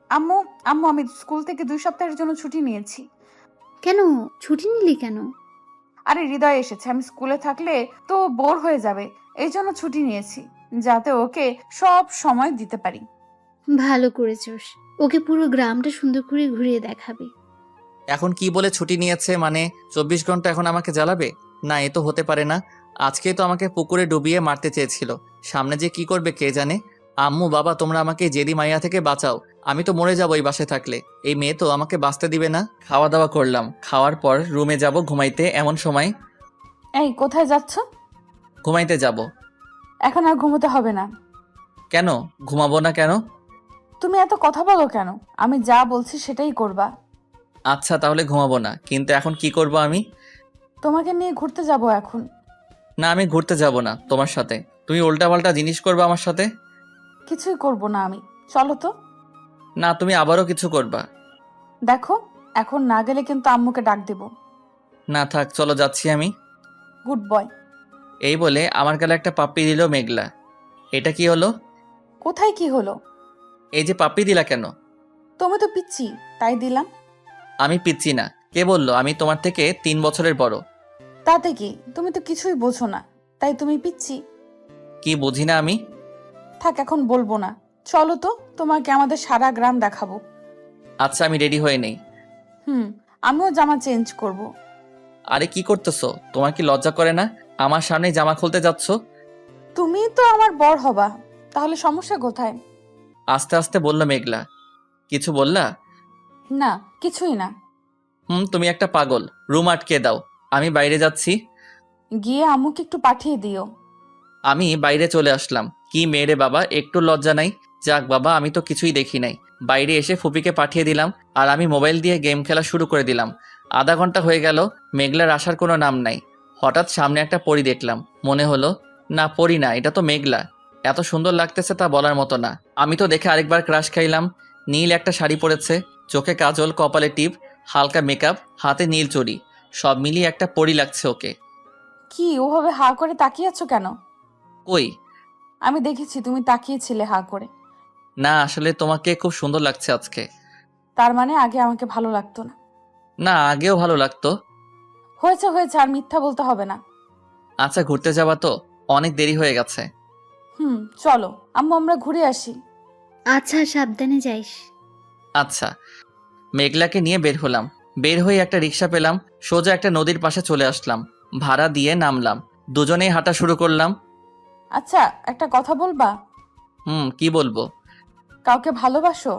আম্মু, আম্মু, আমি স্কুল থেকে 2 সপ্তাহের জন্য ছুটি নিয়েছি। কেন ছুটি নিলি কেন? আরে হৃদয় এসেছে, আমি স্কুলে থাকলে তো বোর হয়ে যাবে, এই জন্য ছুটি নিয়েছি, যাতে ওকে সব সময় দিতে পারি। ভালো করেছোস, ওকে পুরো গ্রামটা সুন্দর করে ঘুরিয়ে দেখাবে। এখন কি বলে ছুটি নিয়েছে? মানে 24 ঘন্টা এখন আমাকে জ্বালাবে? না, এ তো হতে পারে না। আজকেই তো আমাকে পুকুরে ডুবিয়ে মারতে চেয়েছিল। সামনে যে কি করবে কে জানে। আম্মু, বাবা, তোমরা আমাকে এই জেদি মাইয়া থেকে বাঁচাও। আমি তো মরে যাবো এই বাসায় থাকলে। এই মেয়ে তো আমাকে বাঁচতে দিবে না। খাওয়া দাওয়া করলাম। খাওয়ার পর রুমে যাব ঘুমাইতে। এমন সময় এই কোথায় যাচ্ছ? ঘুমাইতে যাব। এখন আর ঘুমোতে হবে না। কেন ঘুমাবো না কেন? তুমি এত কথা বলো কেন? আমি যা বলছি সেটাই করবা। আচ্ছা, তাহলে ঘুমাবো না, কিন্তু এখন কি করব আমি? তোমাকে নিয়ে ঘুরতে যাব এখন। না, আমি ঘুরতে যাব না তোমার সাথে। তুমি উল্টাপাল্টা জিনিস করবে আমার সাথে। কিছুই করব না আমি, চলো তো। না, তুমি আবারও কিছু করবা। দেখো, এখন না গেলে কিন্তু আম্মুকে ডাক দেব। না থাক, চলো যাচ্ছি আমি। Good boy. এই বলে আমার গালে একটা পাপ্পি দিল মেঘলা। এটা কি হলো? কোথায় কি হলো? এই যে পাপ্পি দিলা কেন? তুমি তো পিচ্ছি, তাই দিলাম। আমি পিচ্ছি না। কে বললো? আমি তোমার থেকে 3 বছরের বড়। তাতে কি? তুমি তো কিছুই বোঝো না, তাই তুমি পিচ্ছি। কি বুঝি না আমি? থাক, এখন বলবো না। চলো তো, তোমাকে আমাদের সারা গ্রাম দেখাবো। আচ্ছা, আমি রেডি হয়ে নেই। আমিও জামা চেঞ্জ করব। আরে কি করতেছো? তোমার কি লজ্জা করে না? আমার সামনে জামা খুলতে যাচ্ছ। তুমি তো আমার বর হবা, তাহলে সমস্যা কোথায়? আস্তে আস্তে বলল মেঘলা। কিছু বললা? না, কিছুই না। তুমি একটা পাগল। রুম আটকে দাও, আমি বাইরে যাচ্ছি। গিয়ে আম্মুকে একটু পাঠিয়ে দিও। আমি বাইরে চলে আসলাম। কি মেয়েরে বাবা, একটু লজ্জা নাই? যাক বাবা, আমি তো কিছুই দেখি নাই। বাইরে এসে ফুপিকে পাঠিয়ে দিলাম, আর আমি মোবাইল দিয়ে গেম খেলা শুরু করে দিলাম। আধা ঘন্টা হয়ে গেল, মেঘলার আসার কোনো নাম নাই। হঠাৎ সামনে একটা পরী দেখলাম। মনে হলো না, পরী না, এটা তো মেঘলা। এত সুন্দর লাগতেছে তা বলার মতো না। আমি তো দেখে আরেকবার ক্রাশ খাইলাম। নীল একটা শাড়ি পরেছে, চোখে কাজল, কপালে টিপ, হালকা মেকআপ, হাতে নীল চড়ি। সব মিলিয়ে একটা পরী লাগছে ওকে। কি ওভাবে হা করে তাকিয়ে আছো কেন? কই? আমি দেখেছি তুমি তাকিয়েছিলে হা করে। না, আসলে তোমাকে খুব সুন্দর লাগছে আজকে। তার মানে আগে আমাকে ভালো লাগতো না? না, আগেও ভালো লাগতো। হয়েছে হয়েছে, আর মিথ্যা বলতে হবে না। আচ্ছা, ঘুরতে যাবা তো? অনেক দেরি হয়ে গেছে। চলো আম্মু, আমরা ঘুরে আসি। আচ্ছা, সাবধানে যাইস। আচ্ছা। মেঘলাকে নিয়ে বের হলাম। বের হয়ে একটা রিক্সা পেলাম। সোজা একটা নদীর পাশে চলে আসলাম। ভাড়া দিয়ে নামলাম। দুজনেই হাঁটা শুরু করলাম। আচ্ছা, একটা কথা বলবা? কি বলবো? কাউকে ভালোবাসো?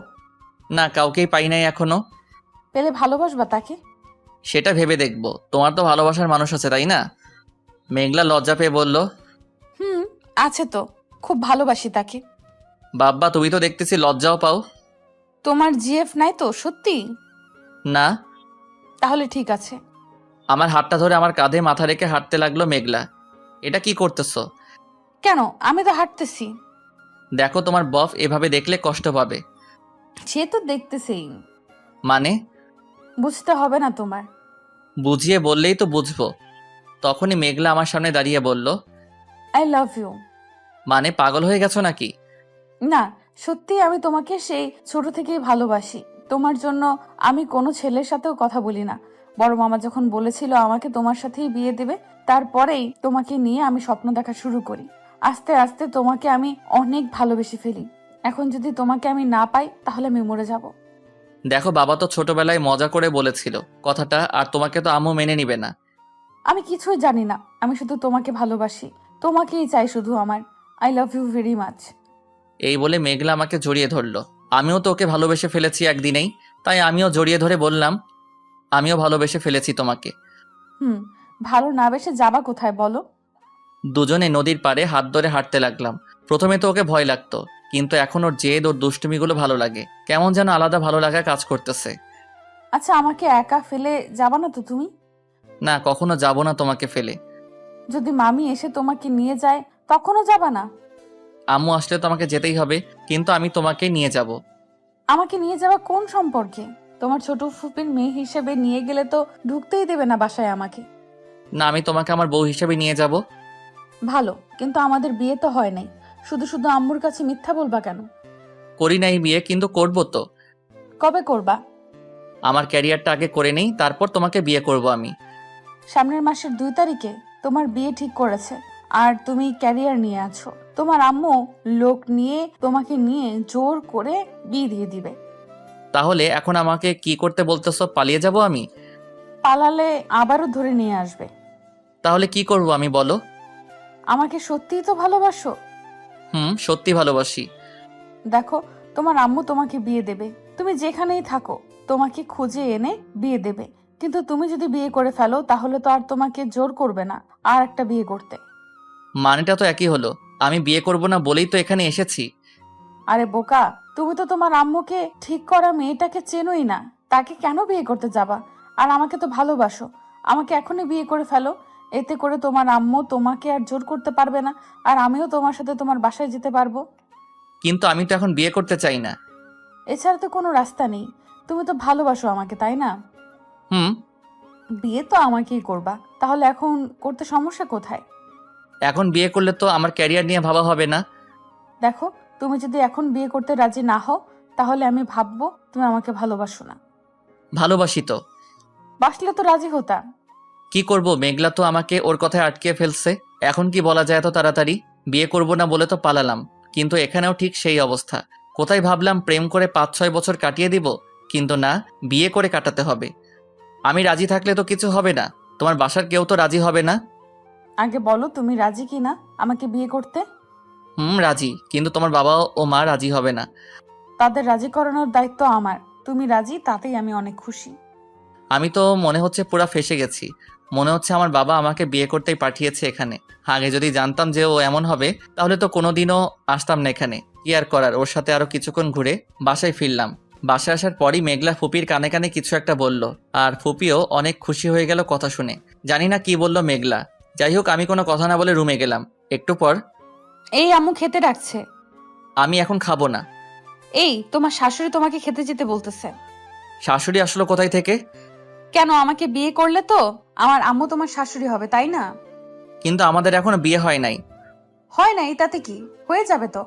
না, কাউকেই পাই নাই এখনো। পেলে ভালোবাসবা তাকে? সেটা ভেবে দেখবো। তোমার তো ভালোবাসার মানুষ আছে, তাই না? মেঘলা লজ্জা পেয়ে বলল। আছে তো, খুব ভালোবাসি তাকে। বাব্বা, তুমি তো দেখতেছি লজ্জাও পাও। তোমার জিএফ নাই তো সত্যি? না। তাহলে ঠিক আছে। আমার হাতটা ধরে আমার কাঁধে মাথা রেখে হাঁটতে লাগলো মেঘলা। এটা কি করতেছো? কেন? আমি তো হাঁটতেছি। দেখো, তোমার বফ এভাবে দেখলে কষ্ট পাবে। সে তো দেখতেছেই। মানে? বুঝতে হবে না তোমার। বুঝিয়ে বললেই তো বুঝবো। তখনই মেঘলা আমার সামনে দাঁড়িয়ে বলল, আই লাভ ইউ। মানে পাগল হয়ে গেছো নাকি? না, সত্যি আমি তোমাকে সেই ছোট থেকেই ভালোবাসি। তোমার জন্য আমি কোনো ছেলের সাথেও কথা বলি না। বড় মামা যখন বলেছিল আমাকে তোমার সাথেই বিয়ে দেবে, তারপরেই তোমাকে নিয়ে আমি স্বপ্ন দেখা শুরু করি। আস্তে আস্তে তোমাকে আমি অনেক ভালোবেসে ফেলি। এখন যদি তোমাকে আমি না পাই তাহলে আমি মরে যাব। দেখো, বাবা তো ছোটবেলায় মজা করে বলেছিল কথাটা, আর তোমাকে তো আম্মু মেনে নিবে না। আমি কিছুই জানি না, আমি শুধু তোমাকে ভালোবাসি, তোমাকেই চাই শুধু আমার। I love you very much. এই বলে মেঘলা আমাকে জড়িয়ে ধরলো। আমিও তো ওকে ভালোবেসে ফেলেছি একদিনেই, তাই আমিও জড়িয়ে ধরে বললাম, আমিও ভালোবেসে ফেলেছি তোমাকে। ভালো না বেসে যাবা কোথায় বলো? দুজনে নদীর পাড়ে হাত ধরে হাঁটতে লাগলাম। প্রথমে তো ওকে ভয় লাগতো, কিন্তু এখন ওর জেদ, ওর দুষ্টুমিগুলো ভালো লাগে। কেমন যেন আলাদা ভালো লাগা কাজ করতেছে। আচ্ছা, আমাকে একা ফেলে যাবা না তো তুমি? না, কখনো যাব না তোমাকে ফেলে। যদি মামি এসে তোমাকে নিয়ে যায় তখনও যাবা না? আম্মু আসলে তো আমাকে যেতেই হবে, কিন্তু আমি তোমাকেই নিয়ে যাব। আমাকে নিয়ে যাওয়া কোন সম্পর্কে? তোমার ছোট ফুপির মেয়ে হিসেবে নিয়ে গেলে তো ঢুকতেই দেবে না বাসায় আমাকে। না, আমি তোমাকে আমার বউ হিসেবে নিয়ে যাব। ভালো, কিন্তু আমাদের বিয়ে তো হয় নাই। শুধু শুধু আম্মুর কাছে মিথ্যা বলবা কেন? করি নাই বিয়ে, কিন্তু করব তো। কবে করবা? আমার ক্যারিয়ারটা আগে করে নেই, তারপর তোমাকে বিয়ে করব আমি। সামনের মাসের 2 তারিখে তোমার বিয়ে ঠিক করেছে, আর তুমি ক্যারিয়ার নিয়ে আছো। তোমার আম্মু লোক নিয়ে তোমাকে নিয়ে জোর করে বিয়ে দিয়ে দিবে। তাহলে এখন আমাকে কি করতে বলতেছো? পালিয়ে যাব আমি? পালালে আবারও ধরে নিয়ে আসবে। তাহলে কি করব আমি, বলো? আমাকে সত্যিই তো ভালোবাসো? সত্যি ভালোবাসি। দেখো, তোমার আম্মু তোমাকে বিয়ে দেবে, তুমি যেখানেই থাকো তোমাকে খুঁজে এনে বিয়ে দেবে। কিন্তু তুমি যদি বিয়ে করে ফেলো তাহলে তো আর তোমাকে জোর করবে না আর একটা বিয়ে করতে। মানেটা তো একই হলো। আমি বিয়ে করব না বলেই তো এখানে এসেছি। আরে বোকা, তুমি তো তোমার আম্মুকে ঠিক করা মেয়েটাকে চেনোই না, তাকে কেন বিয়ে করতে যাবা? আর আমাকে তো ভালোবাসো, আমাকে এখনই বিয়ে করে ফেলো। এতে করে তোমার আম্মু তোমাকে আর জোর করতে পারবে না, আর আমিও তোমার সাথে তোমার বাসায় যেতে পারবো। কিন্তু আমি তো এখন বিয়ে করতে চাই না। এছাড়া তো কোনো রাস্তা নেই। তুমি তো ভালোবাসো আমাকে, তাই না? হুম। বিয়ে তো আমাকেই করবা, তাহলে এখন করতে সমস্যা কোথায়? এখন বিয়ে করলে তো আমার ক্যারিয়ার নিয়ে ভাবা হবে না। দেখো, তুমি যদি এখন বিয়ে করতে রাজি না হও তাহলে আমি ভাববো তুমি আমাকে ভালোবাসো না। ভালোবাসি তো। বাসলে তো রাজি হতা। কি করব, মেঘলা তো আমাকে ওর কথায় আটকে ফেলছে। এখন কি বলা যায় এত তাড়াতাড়ি? বিয়ে করব না বলে তো পালালাম, কিন্তু এখানেও ঠিক সেই অবস্থা। কোথায় ভাবলাম প্রেম করে 5-6 বছর কাটিয়ে দিব, কিন্তু না, বিয়ে করে কাটাতে হবে। আমি রাজি থাকলে তো কিছু হবে না, তোমার বাসার কেউ তো রাজি হবে না। আগে বলো তুমি রাজি কিনা আমাকে বিয়ে করতে। রাজি, কিন্তু তোমার বাবা ও মা রাজি হবে না। তাদের রাজি করানোর দায়িত্ব আমার। তুমি রাজি, তাতেই আমি অনেক খুশি। আমি তো মনে হচ্ছে পুরা ফেসে গেছি। মনে হচ্ছে আমার বাবা আমাকে বিয়ে করতেই পাঠিয়েছে এখানে। আগে যদি জানতাম যে ও এমন হবে, তাহলে তো কোনোদিনও আসতাম না এখানে। কি আর করার, ওর সাথে আরো কিছুক্ষণ ঘুরে বাসায় ফিরলাম। বাসায় আসার পরই মেঘলা ফুপির কানে কানে কিছু একটা বলল, আর ফুপিও অনেক খুশি হয়ে গেল কথা শুনে। জানি না কি বলল মেঘলা। যাই হোক, আমি কোনো কথা না বলে রুমে গেলাম। একটু পর, এই আম্মু খেতে ডাকছে। আমি এখন খাবো না। এই তোমার শাশুড়ি তোমাকে খেতে যেতে বলতেছে। শাশুড়ি আসলো কোথায় থেকে? কেন, আমাকে বিয়ে করলে তো আমার আম্মু তোমার শাশুড়ি হবে, তাই না? কিন্তু আমাদের এখনো বিয়ে হয় নাই। হয় নাই তাতে কি, হয়ে যাবে তো।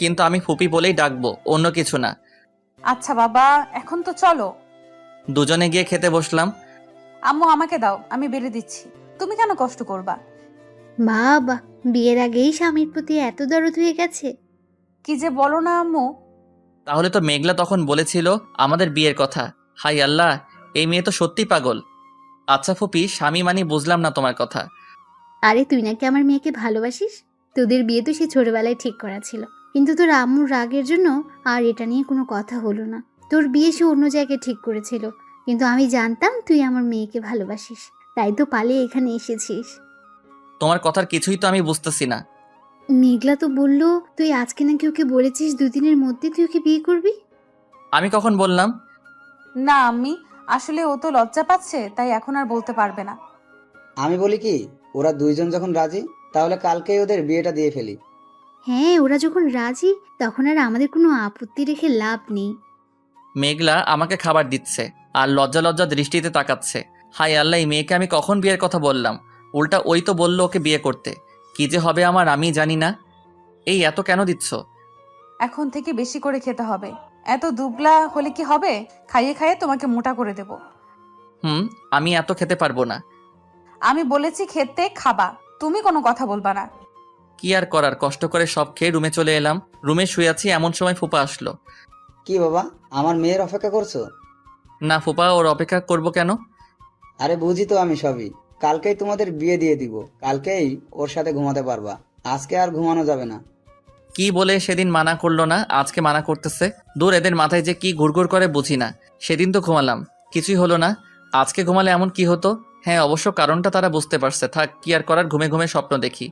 কিন্তু আমি ফুপি বলেই ডাকবো, অন্য কিছু না। আচ্ছা বাবা, এখন তো চলো। দুজনে গিয়ে খেতে বসলাম। আম্মু আমাকে দাও, আমি বেড়ে দিচ্ছি। তুমি কেন কষ্ট করবা? বাবা, বিয়ের আগেই স্বামীর প্রতি এত দরদ হয়ে গেছে। কি যে বলো না আম্মু। তাহলে তো মেঘলা তখন বলেছিল আমাদের বিয়ের কথা। হাই আল্লাহ, এই মেয়ে তো সত্যি পাগল। আচ্ছা ফুপি, স্বামী মানি বুঝলাম না তোমার কথা। আরে তুই নাকি আমার মেয়েকে ভালোবাসিস? তোদের বিয়ে তো সে ছোটবেলায় ঠিক করা ছিল, কিন্তু তোর আম্মুর রাগের জন্য আর এটা নিয়ে কোনো কথা হলো না। তোর বিয়ে সে অন্য জায়গায় ঠিক করেছিল, কিন্তু আমি জানতাম তুই আমার মেয়েকে ভালোবাসিস, তাই তো পালিয়ে এখানে এসেছিস। তোমার কথার কিছুই তো আমি বুঝতেছি না। মেঘলা তো বললো তুই আজকে নাকি ওকে বলেছিস 2 দিনের মধ্যে তুই ওকে বিয়ে করবি। আমি কখন বললাম? না আম্মি, আসলে ও তো লজ্জা পাচ্ছে, তাই এখন আর বলতে পারবে না। আমি বলি কি, ওরা দুইজন যখন রাজি তাহলে কালকেই ওদের বিয়েটা দিয়ে ফেলি। হ্যাঁ, ওরা যখন রাজি তখন আর আমাদের কোনো আপত্তি রেখে লাভ নেই। মেঘলা আমাকে খাবার দিচ্ছে আর লজ্জা লজ্জা দৃষ্টিতে তাকাচ্ছে। হাই আল্লাহ, এই মেয়েকে আমি কখন বিয়ের কথা বললাম? উল্টা ওই তো বললো ওকে বিয়ে করতে। কি যে হবে আমার আমি জানি না। এই এত কেন দিচ্ছ? এখন থেকে বেশি করে খেতে হবে। এত দুবলা হলে কি হবে? খাইয়ে খাইয়ে তোমাকে মোটা করে দেব। আমি এত খেতে পারবো না। আমি বলেছি খেতে খাবা, তুমি কোনো কথা বলবা না। কি আর করার, কষ্ট করে সব খেয়ে রুমে চলে এলাম। রুমে শুয়ে আছি, এমন সময় ফুপা আসলো। কি বাবা, আমার মেয়ের অপেক্ষা করছো? না ফুপা, ওর অপেক্ষা করব কেন? আরে বুঝি তো আমি সবই। কালকেই তোমাদের বিয়ে দিয়ে দিব, কালকেই ওর সাথে ঘুমাতে পারবা। আজকে আর ঘুমানো যাবে না। কি বলে সেদিন মানা করলো না, আজকে মানা করতেছে। দূর, এদের মাথায় যে কি ঘুরঘুর করে বুঝি না। সেদিন তো ঘুমালাম, কিছুই হলো না। আজকে ঘুমালে এমন কি হতো? হ্যাঁ, অবশ্য কারণটা তারা বুঝতে পারছে। থাক, কি আর করার, ঘুমে ঘুমে স্বপ্ন দেখি।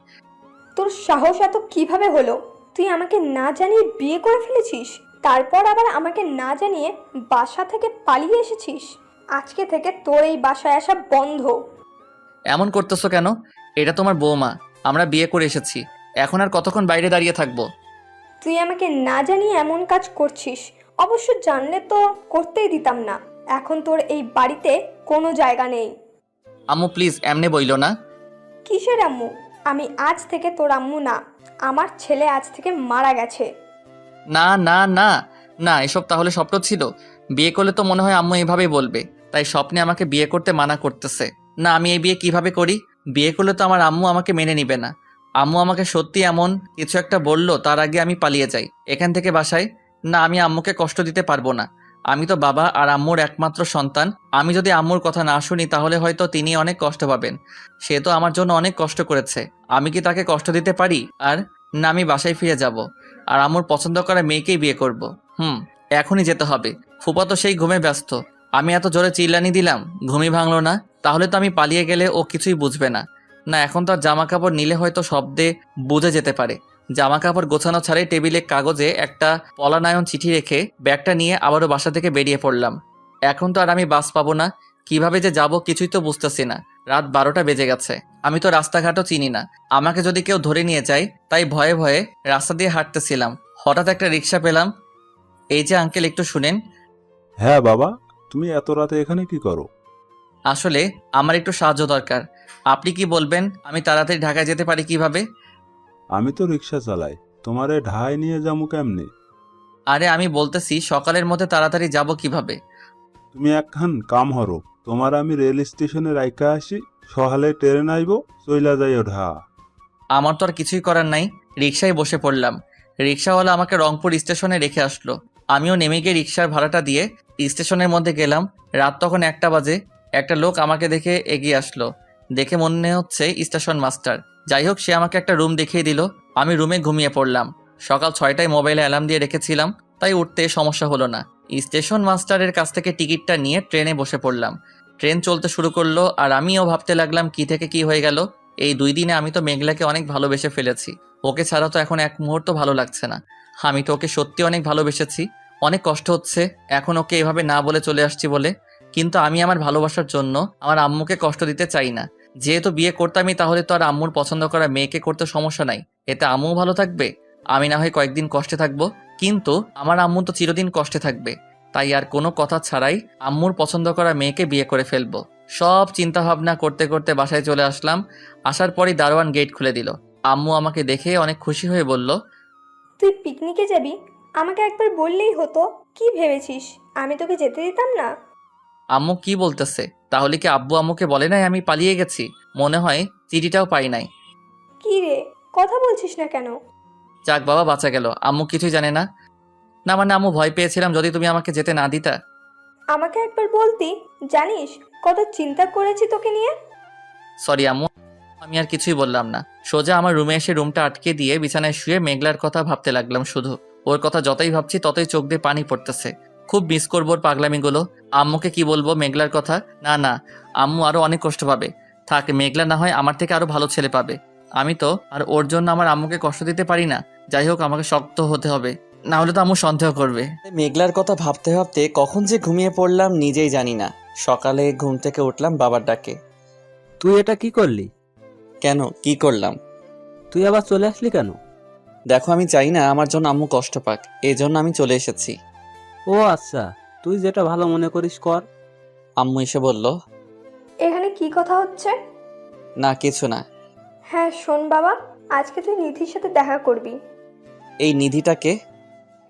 তোর সাহস এত কিভাবে হলো? তুই আমাকে না জানিয়ে বিয়ে করে ফেলেছিস, তারপর আবার আমাকে না জানিয়ে বাসা থেকে পালিয়ে এসেছিস। আজকে থেকে তোর এই বাসায় আসা বন্ধ। এমন করতেছো কেন? এটা তোমার বৌমা, আমরা বিয়ে করে এসেছি। এখন আর কতক্ষণ বাইরে দাঁড়িয়ে থাকবো? তুই আমাকে না জানিয়ে এমন কাজ করছিস। অবশ্য জানলে তো করতেই দিতাম না। এখন তোর এই বাড়িতে কোনো জায়গা নেই। আম্মু প্লিজ, এমনে বইলো না। কিসের আম্মু? আমি আজ থেকে তোর আম্মু না। আমার ছেলে আজ থেকে মারা গেছে। না না না না, এসব তাহলে স্বপ্ন ছিল? বিয়ে করলে তো মনে হয় আম্মু এভাবেই বলবে, তাই স্বপ্নে আমাকে বিয়ে করতে মানা করতেছে। না, আমি এই বিয়ে কিভাবে করি? বিয়ে করলে তো আমার আম্মু আমাকে মেনে নিবে না। আম্মু আমাকে সত্যি এমন কিছু একটা বললো, তার আগে আমি পালিয়ে যাই এখান থেকে বাসায়। না, আমি আম্মুকে কষ্ট দিতে পারবো না। আমি তো বাবা আর আম্মুর একমাত্র সন্তান। আমি যদি আম্মুর কথা না শুনি তাহলে হয়তো তিনি অনেক কষ্ট পাবেন। সে তো আমার জন্য অনেক কষ্ট করেছে, আমি কি তাকে কষ্ট দিতে পারি? আর না, আমি বাসায় ফিরে যাব আর আম্মুর পছন্দ করা মেয়েকেই বিয়ে করব। এখনই যেতে হবে। ফুপা তো সেই ঘুমে ব্যস্ত। আমি এত জোরে চিল্লানি দিলাম, ঘুমই ভাঙলো না। তাহলে তো আমি পালিয়ে গেলে ও কিছুই বুঝবে না। না, এখন তো আর জামা কাপড় নিলে হয়তো শব্দে বুঝে যেতে পারে। জামা কাপড় গোছানো ছাড়াই টেবিলে কাগজে একটা পলানায়ন চিঠি রেখে ব্যাগটা নিয়ে আবারও বাসা থেকে বেরিয়ে পড়লাম। এখন তো আর আমি বাস পাবো না। কিভাবে যে যাব কিছুই তো বুঝতেছি না। রাত 12টা বেজে গেছে। আমি তো রাস্তাঘাটও চিনি না। আমাকে যদি কেউ ধরে নিয়ে যায়, তাই ভয়ে ভয়ে রাস্তা দিয়ে হাঁটতেছিলাম। হঠাৎ একটা রিক্সা পেলাম। এই যে আঙ্কেল, একটু শুনেন। হ্যাঁ বাবা, তুমি এত রাতে এখানে কি করো? আসলে আমার একটু সাহায্য দরকার। আপনি কি বলবেন আমি তাড়াতাড়ি ঢাকায় যেতে পারি কিভাবে? আমি তো রিক্সা চালাই, তোমারে ঢাকায় নিয়ে যাবো কেমনে? আরে আমি বলতেছি সকালের মধ্যে তাড়াতাড়ি যাব কিভাবে? তুমি একখান কাম হরো, তোমার আমি রেল স্টেশনে রাইখা আসি, সকালে ট্রেন আইব, চইলা যাইও ঢা। আমার তো আর কিছুই করার নাই। রিক্সায় বসে পড়লাম। রিক্সাওয়ালা আমাকে রংপুর স্টেশনে রেখে আসলো। আমিও নেমে গিয়ে রিক্সার ভাড়াটা দিয়ে স্টেশনের মধ্যে গেলাম। রাত তখন 1টা বাজে। একটা লোক আমাকে দেখে এগিয়ে আসলো। দেখে মনে হচ্ছে স্টেশন মাস্টার। যাই হোক, সে আমাকে একটা রুম দেখিয়ে দিল। আমি রুমে ঘুমিয়ে পড়লাম। সকাল 6টায় মোবাইলে অ্যালার্ম দিয়ে রেখেছিলাম, তাই উঠতে সমস্যা হলো না। স্টেশন মাস্টারের কাছ থেকে টিকিটটা নিয়ে ট্রেনে বসে পড়লাম। ট্রেন চলতে শুরু করলো আর আমিও ভাবতে লাগলাম কি থেকে কি হয়ে গেল। এই 2 দিনে আমি তো মেঘলাকে অনেক ভালোবেসে ফেলেছি। ওকে ছাড়া তো এখন এক মুহূর্ত ভালো লাগছে না। আমি তো ওকে সত্যি অনেক ভালোবেসেছি। অনেক কষ্ট হচ্ছে এখন ওকে এভাবে না বলে চলে আসছি বলে। কিন্তু আমি আমার ভালোবাসার জন্য আমার আম্মুকে কষ্ট দিতে চাই না। যেহেতু বিয়ে করতামই, তাহলে তো আর আম্মুর পছন্দ করা মেয়েকে করতে সমস্যা নাই। এতে আম্মুও ভালো থাকবে, আমি না হয় কয়েকদিন কষ্টে থাকবো। কিন্তু আমার আম্মু তো চিরদিন কষ্টে থাকবে। তাই আর কোনো কথা ছাড়াই আম্মুর পছন্দ করা মেয়েকে বিয়ে করে ফেলবো। সব চিন্তা ভাবনা করতে করতে বাসায় চলে আসলাম। আসার পরই দারোয়ান গেট খুলে দিল। আম্মু আমাকে দেখে অনেক খুশি হয়ে বলল, তুই পিকনিকে যাবি? আমাকে একবার বললেই হতো। কি ভেবেছিস আমি তোকে যেতে দিতাম না? আম্মু কি বলতেছে? তাহলে কি আব্বু আম্মুকে বলে নাই আমি পালিয়ে গেছি? মনে হয় চিঠিটাও পাই নাই। কি রে, কথা বলছিস না কেন? যাক বাবা, বাঁচা গেল। আম্মু কিছুই জানে না। না মানে আম্মু, ভয় পেয়েছিলাম যদি তুমি আমাকে যেতে না দিতা। আমাকে একবার বলতি। জানিস কত চিন্তা করেছি তোকে নিয়ে। সরি আম্মু, আমি আর কিছুই বললাম না। সোজা আমার রুমে এসে রুমটা আটকে দিয়ে বিছানায় শুয়ে মেঘলার কথা ভাবতে লাগলাম শুধু। ওর কথা যতই ভাবছি ততই চোখ দিয়ে পানি পড়তেছে। খুব মিস করবো ওর পাগলামিগুলো। আম্মুকে কি বলবো মেঘলার কথা? না না, আম্মু আরো অনেক কষ্ট পাবে। থাক, মেঘলা না হয় আমার থেকে আরো ভালো ছেলে পাবে। আমি তো আর ওর জন্য আমার আম্মুকে কষ্ট দিতে পারি না। যাই হোক, আমাকে শক্ত হতে হবে, না হলে তো আম্মু সন্দেহ করবে। মেঘলার কথা ভাবতে ভাবতে কখন যে ঘুমিয়ে পড়লাম নিজেই জানি না। সকালে ঘুম থেকে উঠলাম বাবার ডাকে। তুই এটা কি করলি? কেন, কি করলাম? তুই আবার চলে আসলি কেন? দেখো, আমি চাই না আমার জন্য আম্মু কষ্ট পাক, এই জন্য আমি চলে এসেছি। ও আচ্ছা, তুই যেটা ভালো মনে করিস কর। আম্মু এসে বলল, এখানে কি কথা হচ্ছে? না কিছু না। হ্যাঁ শোন বাবা, আজকে তুই নিধির সাথে দেখা করবি। এই নিধিটাকে?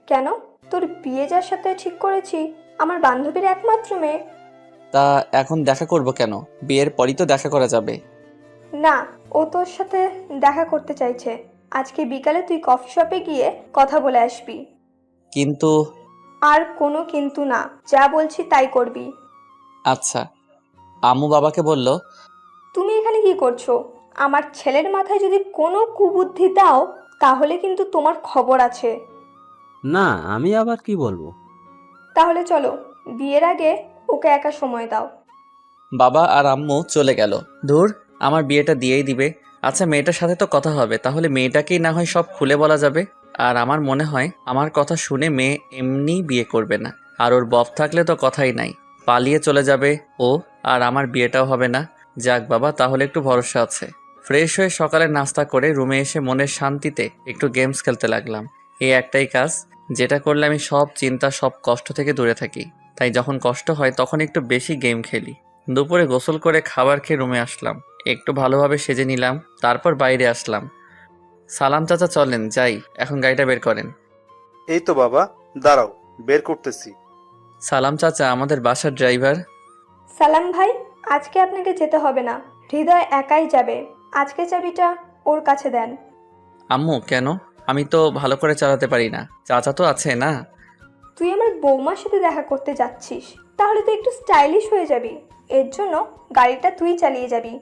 কেন? তোর বিয়ে যার সাথে ঠিক করেছি, আমার বান্ধবীর একমাত্র মেয়ে। তা এখন দেখা করব কেন? বিয়ের পরই তো দেখা করা যাবে। না, ও তোর সাথে দেখা করতে চাইছে। আজকে বিকালে তুই কফি শপে গিয়ে কথা বলে আসবি। কিন্তু আর কোনো কিন্তু না, যা বলছি তাই করবি। আচ্ছা। আম্মু বাবাকে বলল, তুমি এখানে কি করছো? আমার ছেলের মাথায় যদি কোনো কুবুদ্ধি দাও তাহলে কিন্তু তোমার খবর আছে। না, আমি আবার কি বলবো? তাহলে চলো, বিয়ের আগে ওকে একা সময় দাও। বাবা আর আম্মু চলে গেল। ধুর, আমার বিয়েটা দিয়েই দিবে। আচ্ছা, মেয়েটার সাথে তো কথা হবে, তাহলে মেয়েটাকেই না হয় সব খুলে বলা যাবে। আর আমার মনে হয় আমার কথা শুনে মেয়ে এমনি বিয়ে করবে না। আর ওর বফ থাকলে তো কথাই নাই, পালিয়ে চলে যাবে ও, আর আমার বিয়েটাও হবে না। যাক বাবা, তাহলে একটু ভরসা আছে। ফ্রেশ হয়ে সকালে নাস্তা করে রুমে এসে মনের শান্তিতে একটু গেমস খেলতে লাগলাম। এই একটাই কাজ, যেটা করলে আমি সব চিন্তা সব কষ্ট থেকে দূরে থাকি। তাই যখন কষ্ট হয় তখন একটু বেশি গেম খেলি। দুপুরে গোসল করে খাবার খেয়ে রুমে আসলাম, একটু ভালোভাবে সেজে নিলাম, তারপর বাইরে আসলাম। সালাম চাচা, চলেন যাই, এখন গাড়িটা বের করেন। এই তো বাবা, দাঁড়াও, বের করতেছি। সালাম চাচা আমাদের বাসার ড্রাইভার। সালাম ভাই, আজকে আপনাকে যেতে হবে না, হৃদয় একাই যাবে। আজকে চাবিটা ওর কাছে দেন। আম্মু কেন? আমি তো ভালো করে চালাতে পারি না, চাচা তো আছে না। তুই আমার বৌমার সাথে দেখা করতে যাচ্ছিস, তাহলে তুই একটু স্টাইলিশ হয়ে যাবি। এর জন্য গাড়িটা তুই চালিয়ে যাবি।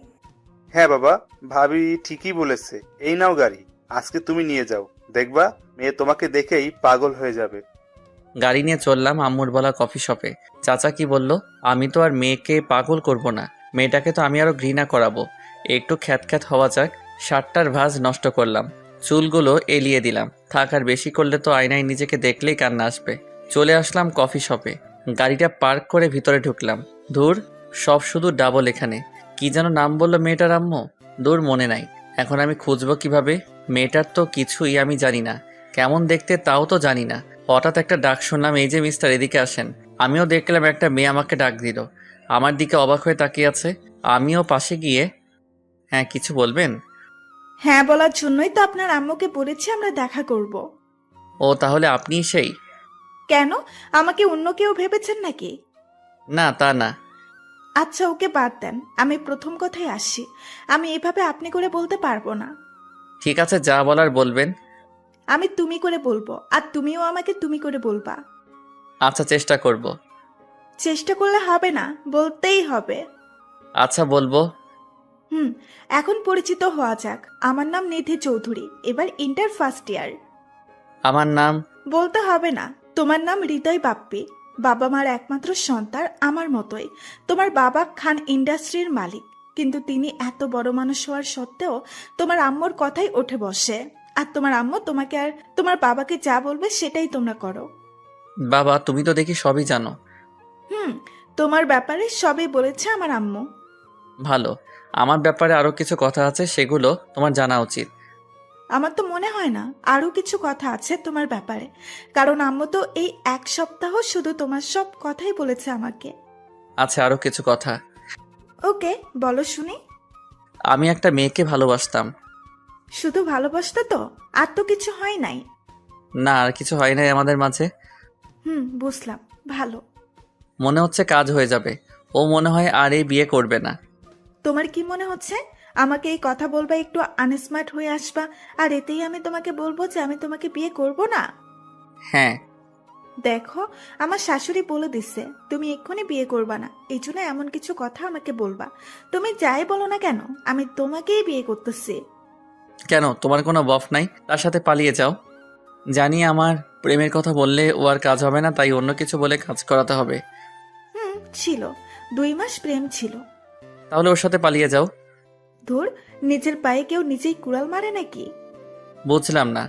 হ্যাঁ বাবা, ভাবি ঠিকই বলেছে। এই নাও গাড়ি, আজকে তুমি নিয়ে যাও, দেখবা মেয়ে তোমাকে দেখেই পাগল হয়ে যাবে। গাড়ি নিয়ে চললাম আম্মুর বলা কফি শপে। চাচা কি বলল? আমি তো আর মেয়েকে পাগল করব না, মেয়েটাকে তো আমি আরো ঘৃণা করাবো। একটু খ্যাত হওয়া যাক। শার্টটার ভাঁজ নষ্ট করলাম, চুলগুলো এলিয়ে দিলাম। থাক, আর বেশি করলে তো আয়নায় নিজেকে দেখলেই কান্না আসবে। চলে আসলাম কফি শপে, গাড়িটা পার্ক করে ভিতরে ঢুকলাম। ধুর, সব শুধু ডাবল। এখানে কি যেন নাম বললো মেয়েটার আম্মু? দূর, মনে নাই। এখন আমি খুঁজবো কিভাবে? মেয়েটার তো কিছুই আমি জানি না, কেমন দেখতে তাও তো জানি না। হঠাৎ একটা ডাক শুনলাম, এই যে মিস্টার, এদিকে আসেন। আমিও দেখলাম একটা মেয়ে আমাকে ডাক দিল, আমার দিকে অবাক হয়ে তাকিয়ে আছে। আমিও পাশে গিয়ে, হ্যাঁ কিছু বলবেন? হ্যাঁ বলার জন্যই তো আপনার আম্মুকে বলেছি আমরা দেখা করব। ও, তাহলে আপনিই সেই? কেন, আমাকে অন্য কেউ ভেবেছেন নাকি? না, তা না। আচ্ছা ওকে বাদ দেন, আমি প্রথম কথায় আসি। আমি এভাবে আপনি করে বলতে পারবো না। ঠিক আছে, যা বলার বলবেন। আমি তুমি করে বলবো, আর তুমিও আমাকে তুমি করে বলবা। আচ্ছা, চেষ্টা করব। চেষ্টা করলে হবে না, বলতেই হবে। আচ্ছা, বলবো। এখন পরিচিত হওয়া যাক। আমার নাম নিধি চৌধুরী, এবার ইন্টার ফার্স্ট ইয়ার। আমার নাম? বলতে হবে না, তোমার নাম হৃদয় বাপ্পি। বাবা মার একমাত্র সন্তান, আমার মতোই। তোমার বাবা খান ইন্ডাস্ট্রির মালিক, কিন্তু তিনি এত বড় মানুষ হওয়ার সত্ত্বেও তোমার আম্মুর কথাই ওঠে বসে। আর তোমার আম্মু তোমাকে আর তোমার বাবাকে যা বলবে সেটাই তোমরা করো। বাবা, তুমি তো দেখি সবই জানো। তোমার ব্যাপারে সবই বলেছে আমার আম্মু। ভালো, আমার ব্যাপারে আরো কিছু কথা আছে, সেগুলো তোমার জানা উচিত। আমার তো মনে হয় না আরো কিছু কথা আছে তোমার ব্যাপারে, কারণ আম্মু তো এই এক সপ্তাহ শুধু তোমার সব কথাই বলেছে আমাকে। আচ্ছা, আরো কিছু কথা। ওকে, বলো শুনি। আমি একটা মেয়েকে ভালোবাসতাম। শুধু ভালোবাসতে তো, আর তো কিছু হয় নাই? না, আর কিছু হয় নাই আমাদের মাঝে। বুঝলাম, ভালো। মনে হচ্ছে কাজ হয়ে যাবে। ও মনে হয় আর এই বিয়ে করবে না। তোমার কি মনে হচ্ছে আমাকে এই কথা বলবা একটু আনস্মার্ট হয়ে আসবা, আর এতেই আমি তোমাকে বলবো যে আমি তোমাকে বিয়ে করব না? হ্যাঁ। দেখো, আমার শাশুড়ি বলে দিচ্ছে তুমি এক্ষুনি বিয়ে করবা না, এই জন্য এমন কিছু কথা আমাকে বলবা। তুমি যাই বলো না কেন, আমি তোমাকেই বিয়ে করতেছি। কেন, তোমার কোনো বফ নাই? তার সাথে পালিয়ে যাও। জানি আমার প্রেমের কথা বললে ও আর কাজ হবে না, তাই অন্য কিছু বলে কাজ করাতে হবে। ছিল, 2 মাস প্রেম ছিল। তাহলে ওর সাথে পালিয়ে যাও। ধুর, নিজের পায়ে কেউ নিজেই কুড়াল মারে নাকি? বুঝলাম না।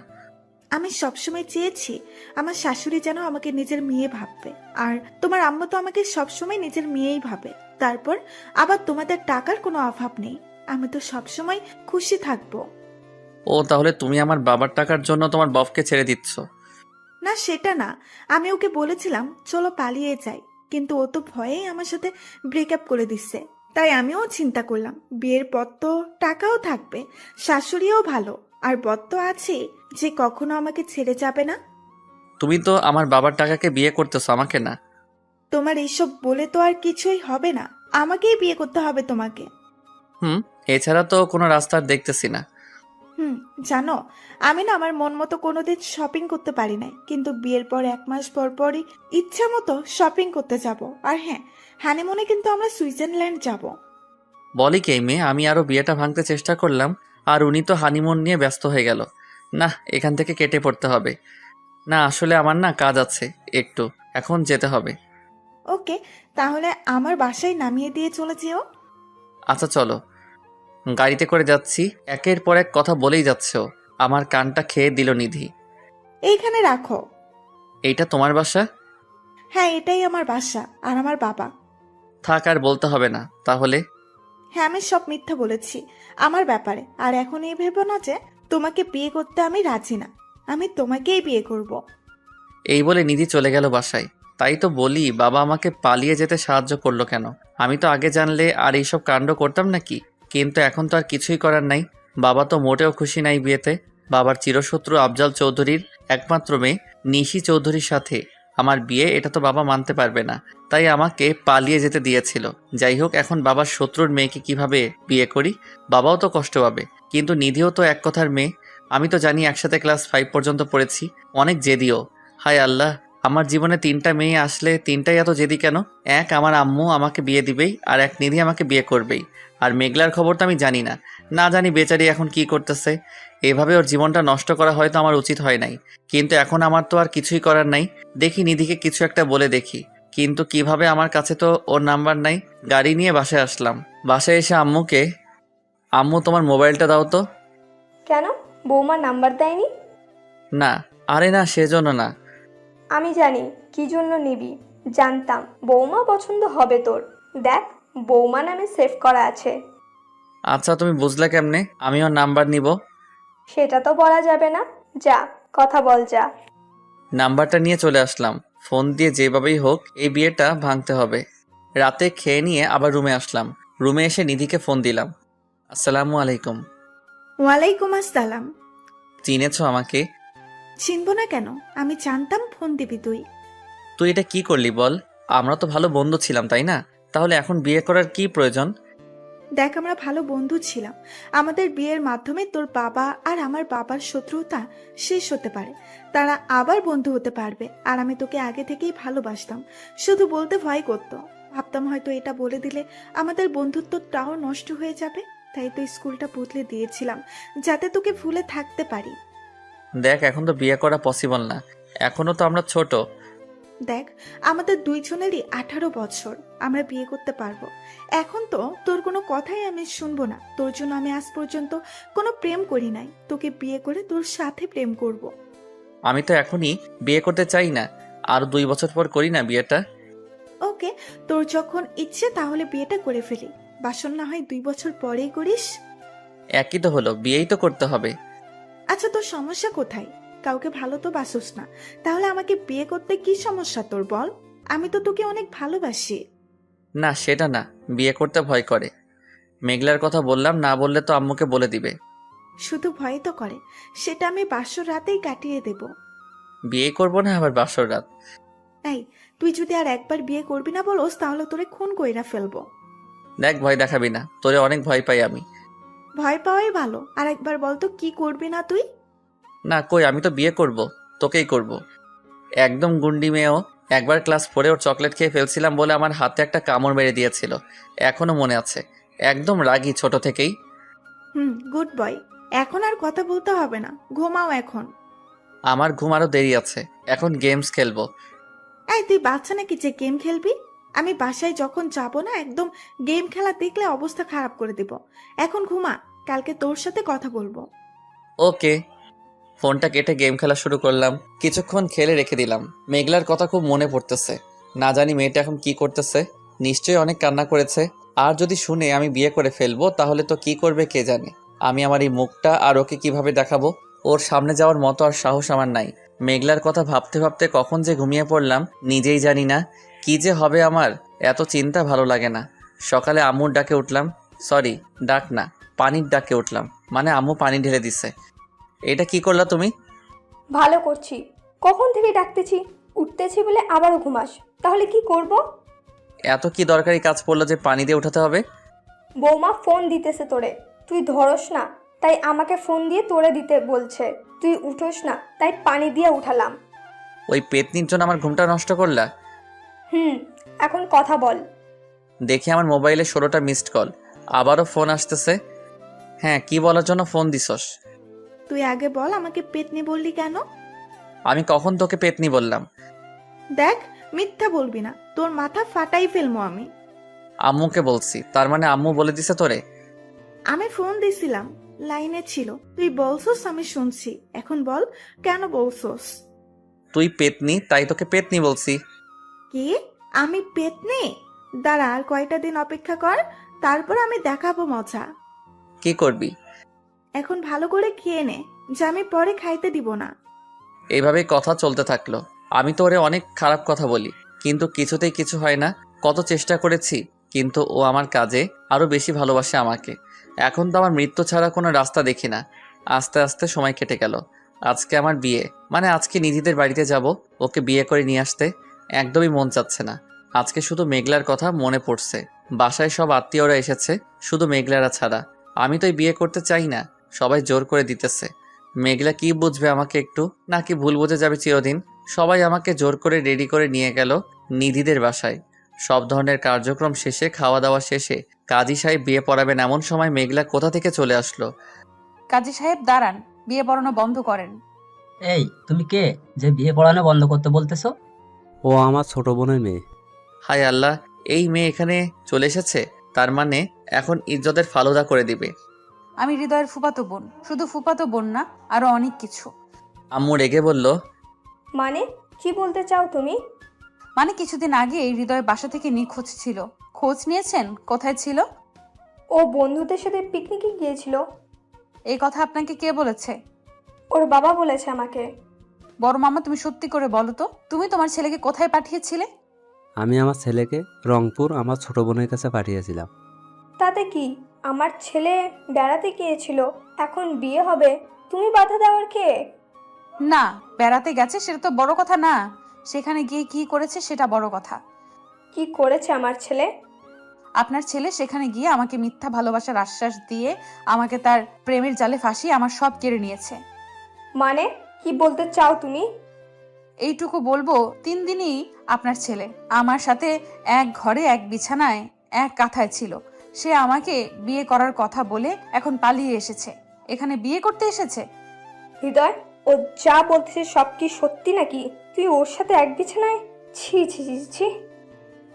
আমি সবসময় চেয়েছি আমার শাশুড়ি যেন আমাকে নিজের মেয়ে ভাববে, আর তোমার আম্মু তো আমাকে সবসময় নিজের মেয়েই ভাবে। তারপর আবার তোমাদের টাকার কোনো অভাব নেই, আমি তো সবসময় খুশি থাকবো। ও, তাহলে তুমি আমার বাবার টাকার জন্য তোমার বফকে ছেড়ে দিচ্ছ? না, সেটা না। আমি ওকে বলেছিলাম চলো পালিয়ে যাই, কিন্তু ও তো ভয়েই আমার সাথে ব্রেকআপ করে দিচ্ছে। তাই আমিও চিন্তা করলাম বিয়ের পর তো টাকাও থাকবে, শাশুড়িও ভালো, আর বর তো আছে যে কখনো আমাকে ছেড়ে যাবে না। তুমি তো আমার বাবার টাকাকে বিয়ে করতেছো, আমাকে না। তোমার এইসব বলে তো আর কিছুই হবে না, আমাকেই বিয়ে করতে হবে তোমাকে। হুম, এছাড়া তো কোনো রাস্তা আর দেখতেছি না। জানো, আমি না আমার মন মতো কোনোদিন শপিং করতে পারি নাই, কিন্তু বিয়ের পর 1 মাস পর পরই ইচ্ছা মতো শপিং করতে যাব। আর হ্যাঁ, হানিমুনে কিন্তু আমরা সুইজারল্যান্ড যাব। বলি কে মেয়ে, আমি আরো বিয়েটা ভাঙতে চেষ্টা করলাম আর উনি তো হানিমুন নিয়ে ব্যস্ত হয়ে গেল। না, এখান থেকে কেটে পড়তে হবে। না আসলে আমার না কাজ আছে একটু, এখন যেতে হবে। ওকে, তাহলে আমার বাসায় নামিয়ে দিয়ে চলে যেও। আচ্ছা চলো। গাড়িতে করে যাচ্ছি, একের পর এক কথা বলেই যাচ্ছে ও। আমার কানটা খেয়ে দিল নিধি। এইখানে রাখো। এইটা তোমার বাসা? হ্যাঁ, এটাই আমার বাসা আর আমার বাবা। থাক, আর বলতে হবে না তাহলে। হ্যাঁ, আমি সব মিথ্যা বলেছি আমার ব্যাপারে। আর এখন এই ভেবো না যে তোমাকে বিয়ে করতে আমি রাজি না, আমি তোমাকেই বিয়ে করব। এই বলে নিধি চলে গেল বাসায়। তাই তো বলি, বাবা আমাকে পালিয়ে যেতে সাহায্য করলো কেন? আমি তো আগে জানলে আর এইসব কাণ্ড করতাম নাকি? কিন্তু এখন তো আর কিছুই করার নাই। বাবা তো মোটেও খুশি নাই বিয়েতে। বাবার চিরশত্রু আফজাল চৌধুরীর একমাত্র মেয়ে নিশি চৌধুরীর সাথে আমার বিয়ে, এটা তো বাবা মানতে পারবে না। তাই আমাকে পালিয়ে যেতে দিয়েছিল। যাই হোক, এখন বাবার শত্রুর মেয়েকে কিভাবে বিয়ে করি? বাবাও তো কষ্ট পাবে, কিন্তু নিধিও তো এক কথার মেয়ে। আমি তো জানি একসাথে ক্লাস 5 পর্যন্ত পড়েছি। অনেক জেদিও। হায় আল্লাহ, আমার জীবনে 3টা মেয়ে আসলে 3টাই এত জেদি কেন? এক আমার আম্মু আমাকে বিয়ে দিবেই, আর এক নিধি আমাকে বিয়ে করবেই। আর মেঘলার খবর তো আমি জানি না, না জানি বেচারি এখন কি করতেছে। এভাবে ওর জীবনটা নষ্ট করা হয়তো আমার উচিত হয় নাই, কিন্তু এখন আমার তো আর কিছুই করার নাই। দেখি নিধিকে কিছু একটা বলে দেখি, কিন্তু কিভাবে? আমার কাছে তো ওর নাম্বার নাই। গাড়ি নিয়ে বাসায় আসলাম। বাসায় এসে আম্মুকে, আম্মু তোমার মোবাইলটা দাও তো। কেন, বৌমা নাম্বার দেয়নি? না, আরে না, সেজন্য না। আমি জানি কি জন্য নিবি, জানতাম বৌমা পছন্দ হবে তোর। দেখ, বৌমা নামে সেভ করা আছে। আচ্ছা, তুমি বুঝলে কেমনে আমি ওর নাম্বার নিব? সেটা তো বলা যাবে না, যা কথা বল যা। নাম্বারটা নিয়ে চলে আসলাম। ফোন দিয়ে যেভাবেই হোক এই বিয়েটা ভাঙতে হবে। রাতে খেয়ে নিয়ে আবার রুমে আসলাম। রুমে এসে নিধিকে ফোন দিলাম। আসসালামু আলাইকুম। ওয়ালাইকুম আসসালাম। চিনেছো আমাকে? চিনব না কেন, আমি জানতাম ফোন দিবি তুই। তুই এটা কি করলি বল? আমরা তো ভালো বন্ধু ছিলাম, তাই না? তাহলে এখন বিয়ে করার কি প্রয়োজন? দেখ, আমরা ভালো বন্ধু ছিলাম। আমাদের বিয়ের মাধ্যমে তোর বাবা আর আমার বাবার শত্রুতা শেষ হতে পারে, তারা আবার বন্ধু হতে পারবে। আর আমি তোকে আগে থেকেই ভালোবাসতাম, শুধু বলতে ভয় করতো। ভাবতাম হয়তো এটা বলে দিলে আমাদের বন্ধুত্বটাও নষ্ট হয়ে যাবে, তাই তো স্কুলটা বদলে দিয়েছিলাম যাতে তোকে ভুলে থাকতে পারি। দেখ, এখন তো বিয়ে করা পসিবল না, এখনো তো আমরা ছোট। দেখ, আমাদের দুইজনেরই 18 বছর, আমরা বিয়ে করতে পারবো। এখন তো তোর কোনো কথাই আমি শুনবো না। তোর জন্য আমি আজ পর্যন্ত কোনো প্রেম করি নাই, তোকে বিয়ে করে তোর সাথে প্রেম করব। আমি তো এখনই বিয়ে করতে চাই না, আর 2 বছর পর করি না বিয়েটা। ওকে, তোর যখন ইচ্ছে তাহলে বিয়েটা করে ফেলি। বাসন না হয় 2 বছর পরেই করিস। একই তো হলো, বিয়েই তো করতে হবে। আচ্ছা, তোর সমস্যা কোথায়? কাউকে ভালো তো বাসোস না, তাহলে আমাকে বিয়ে করতে কি সমস্যা তোর বল? আমি তো তোকে অনেক ভালোবাসি। না, সেটা না, বিয়ে করতে ভয় করে। মেঘলার কথা বললাম, না বললে তো আম্মুকে বলে দিবে। শুধু ভয় তো করে, সেটা আমি বাসর রাতেই কাটিয়ে দেব। বিয়ে করবো না আবার বাসর রাত? এই, তুই যদি আর একবার বিয়ে করবি না বলোস তাহলে তোরে খুন কইরা ফেলবো। দেখ, ভয় দেখাবি না, তোরে অনেক ভয় পাই আমি। ভয় পাওয়াই ভালো। আর একবার বলতো কি করবি না তুই? না কই, আমি তো বিয়ে করব, তোকেই করব। একদম গুন্ডি মেয়েও। একবার ক্লাস 4-এ ওর চকলেট খেয়ে ফেলছিলাম বলে আমার হাতে একটা কামড় মেরে দিয়েছিল, এখনো মনে আছে। একদম রাগী ছোট থেকেই। Good boy. এখন আর কথা বলতে হবে না, ঘুমাও এখন। আমার ঘুম আরো দেরি আছে, এখন গেমস খেলবো। এই, তুই বাচ্চা নাকি যে গেম খেলবি? আমি বাসায় যখন যাব না, একদম গেম খেলা দেখলে অবস্থা খারাপ করে দেব। এখন ঘুমা, কালকে তোর সাথে কথা বলবো। ওকে। ফোনটা কেটে গেম খেলা শুরু করলাম। কিছুক্ষণ খেলে রেখে দিলাম। মেঘলার কথা খুব মনে পড়তেছে। না জানি মেয়েটা এখন কি করতেছে, নিশ্চয়ই অনেক কান্না করেছে। আর যদি শুনে আমি বিয়ে করে ফেলবো তাহলে তো কি করবে কে জানে। আমি আমার এই মুখটা আর ওকে কিভাবে দেখাবো? ওর সামনে যাওয়ার মতো আর সাহস আমার নাই। মেঘলার কথা ভাবতে ভাবতে কখন যে ঘুমিয়ে পড়লাম নিজেই জানি না। কি যে হবে আমার, এত চিন্তা ভালো লাগে না। সকালে আম্মুর ডাকে উঠলাম, সরি ডাক না, পানির ডাকে উঠলাম, মানে আম্মু পানি ঢেলে দিছে। এটা কি করলা তুমি? ভালো করছি। কখন থেকে ডাকতেছি, উঠতেছি বলে আবারও ঘুমাস। তাহলে কি করব? এত কি দরকারি কাজ পড়লো যে পানি দিয়ে উঠাতে হবে? বৌমা ফোন দিতেছে তোরে, তুই ধরস না, তাই আমাকে ফোন দিয়ে তোরে দিতে বলছে। তুই উঠোস না, তাই পানি দিয়ে উঠালাম। ওই পেতনির জন্য আমার ঘুমটা নষ্ট করলা? এখন কথা বল। দেখি আমার মোবাইলে 16টা মিসড কল, আবারও ফোন আসতেছে। হ্যাঁ, কি বলার জন্য ফোন দিছস? তুই আগে বল আমাকে পেতনি বললি কেন? আমি কখন তোকে পেতনি বললাম? দেখ, মিথ্যা বলবি না, তোর মাথা ফাটাই ফেলবো আমি। আম্মুকে বলছি, তার মানে আম্মু বলে দিছে তোরে? আমি ফোন দিছিলাম, লাইনে ছিল, তুই বলছস আমি শুনছি। এখন বল কেন বলছস? তুই পেতনি তাই তোকে পেতনি বলছি। কি? আমি পেতনি? দাঁড়া, আর কয়টা দিন অপেক্ষা কর, তারপর আমি দেখাবো মজা। কি করবি? এখন ভালো করে খেয়ে নে, যে আমি পরে খাইতে দিব না। এইভাবেই কথা চলতে থাকলো। আমি তো ওরে অনেক খারাপ কথা বলি, কিন্তু কিছুতেই কিছু হয় না। কত চেষ্টা করেছি, কিন্তু ও আমার কাজে আরো বেশি ভালোবাসে আমাকে। এখন তো আমার মৃত্যু ছাড়া কোনো রাস্তা দেখি না। আস্তে আস্তে সময় কেটে গেল। আজকে আমার বিয়ে, মানে আজকে নিধিদের বাড়িতে যাব ওকে বিয়ে করে নিয়ে আসতে। একদমই মন চাচ্ছে না। আজকে শুধু মেঘলার কথা মনে পড়ছে। বাসায় সব আত্মীয়রা এসেছে, শুধু মেঘলারা ছাড়া। আমি তো বিয়ে করতে চাই না, সবাই জোর করে দিতেছে। মেঘলা কি বুঝবে আমাকে একটু, নাকি ভুল বুঝে যাবে চিরদিন? সবাই আমাকে জোর করে রেডি করে নিয়ে গেল নিধিদের বাসায়। সব ধরনের কার্যক্রম শেষে, খাওয়া দাওয়া শেষে কাজী সাহেব বিয়ে পড়াবেন এমন সময় মেঘলা কোথা থেকে চলে আসলো। কাজী সাহেব দাঁড়ান, বিয়ে পড়ানো বন্ধ করেন। এই তুমি কে যে বিয়ে পড়ানো বন্ধ করতে বলতেছো? ও আমার ছোট বোনের মেয়ে। হায় আল্লাহ, এই মেয়ে এখানে চলে এসেছে, তার মানে এখন ইজ্জতের ফালুদা করে দিবে। আমি হৃদয়ের ফুফাতো বোন, শুধু ফুফাতো বোন না, আরো অনেক কিছু। আম্মু রেগে বলল, মানে কি বলতে চাও তুমি? মানে কিছুদিন আগে হৃদয় বাসা থেকে নিখোঁজ ছিল। খোঁজ নিয়েছেন কোথায় ছিল? ও বন্ধুদের সাথে পিকনিকে গিয়েছিল। এই কথা আপনাকে কে বলেছে? ওর বাবা বলেছে আমাকে। বড় মামা, তুমি সত্যি করে বলো তো, তুমি তোমার ছেলেকে কোথায় পাঠিয়েছিলে? আমি আমার ছেলেকে রংপুর আমার ছোট বোনের কাছে পাঠিয়েছিলাম। তাতে কি, আমার ছেলে বেড়াতে গিয়েছিল, এখন বিয়ে হবে, তুমি বাধা দেওয়ার কে? না, বেড়াতে গেছে সেটা তো বড় কথা না, সেখানে গিয়ে কি করেছে সেটা বড় কথা। কি করেছে আমার ছেলে? আপনার ছেলে সেখানে গিয়ে আমাকে মিথ্যা ভালোবাসার আশ্বাস দিয়ে আমাকে তার প্রেমের জালে ফাঁসিয়ে আমার সব কেড়ে নিয়েছে। মানে কি বলতে চাও তুমি? এইটুকু বলবো, 3 দিনই আপনার ছেলে আমার সাথে এক ঘরে, এক বিছানায়, এক কাঁথায় ছিল। সে আমাকে বিয়ে করার কথা বলে এখন পালিয়ে এসেছে, এখানে বিয়ে করতে এসেছে। হৃদয়, ও যা বলতেছে সব কি সত্যি নাকি? তুই ওর সাথে এক বিছানায়? ছি ছি ছি ছি।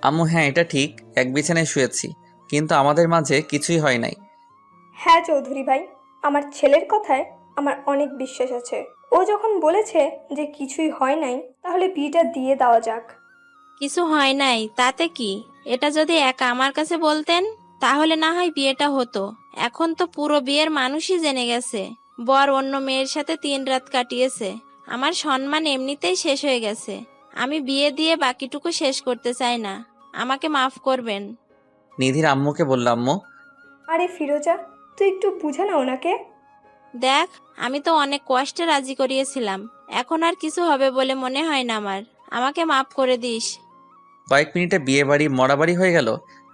আম্মু হ্যাঁ এটা ঠিক, এক বিছানায় শুয়েছি, কিন্তু আমাদের মাঝে কিছুই হয় নাই। হ্যাঁ চৌধুরী ভাই, আমার ছেলের কথায় আমার অনেক বিশ্বাস আছে। ও যখন বলেছে যে কিছুই হয় নাই, তাহলে বিয়েটা দিয়ে দেওয়া যাক। কিছু হয় নাই তাতে কি? এটা যদি একা আমার কাছে বলতেন তাহলে না হয় বিয়েটা হতো। এখন তো পুরো বিয়ের মানুষই জেনে গেছে বর অন্য মেয়ের সাথে 3 রাত কাটিয়েছে। আমার সম্মান এমনিতেই শেষ হয়ে গেছে। আমি বিয়ে দিয়ে বাকিটুকু শেষ করতে চাই না, আমাকে মাফ করবেন। নিধির আম্মুকে বললাম, আম্মু আরে ফিরোজা, তুই একটু বুঝা না ওনাকে। দেখ, আমি তো অনেক কষ্টে রাজি করিয়েছিলাম, এখন আর কিছু হবে বলে মনে হয় না আমার। আমাকে মাফ করে দিস। কয়েক মিনিটে বিয়ে বাড়ি মরাবাড়ি হয়ে গেল।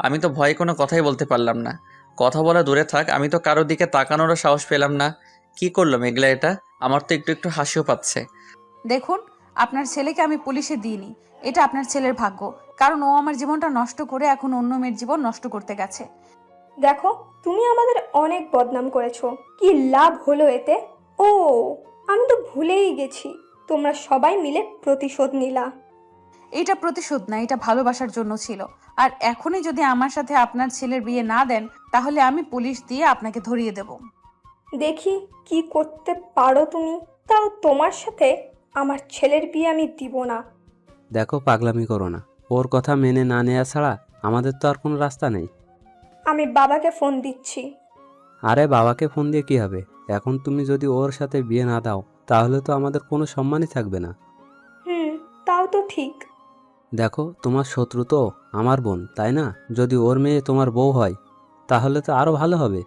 আমি তো ভয়ে কোনো কথাই বলতে পারলাম না। কথা বলা দূরে থাক, আমি তো কারোর দিকে তাকানোরও সাহস পেলাম না। কি করলো মেঘলা এটা? আমার তো একটু একটু হাসিও পাচ্ছে। দেখুন, আপনার ছেলেকে আমি পুলিশে দিইনি, এটা আপনার ছেলের ভাগ্য, কারণ ও আমার জীবনটা নষ্ট করে এখন অন্য মেয়ের জীবন নষ্ট করতে গেছে। দেখো, তুমি আমাদের অনেক বদনাম করেছো, কি লাভ হলো এতে? ও, আমি তো ভুলেই গেছি, তোমরা সবাই মিলে প্রতিশোধ নিলা। এটা প্রতিশোধ না, এটা ভালোবাসার জন্য ছিল। আর এখনই যদি আমার সাথে আপনার ছেলের বিয়ে না দেন, তাহলে আমি পুলিশ দিয়ে আপনাকে ধরিয়ে দেব। দেখি কি করতে পারো তুমি। তাও তোমার সাথে আমার ছেলের বিয়ে আমি দিব না। দেখো, পাগলামি করো না। ওর কথা মেনে না নেওয়া ছাড়া আমাদের তো আর কোনো রাস্তা নেই। আমি বাবাকে ফোন দিচ্ছি। আরে বাবাকে ফোন দিয়ে কি হবে? এখন তুমি যদি ওর সাথে বিয়ে না দাও তাহলে তো আমাদের কোনো সম্মানই থাকবে না। তাও তো ঠিক। দেখো তোমার শত্রু তো আমার বোন, তাই না? যদি ওর মেয়ে তোমার বউ হয় তাহলে তো আরো ভালো হবে।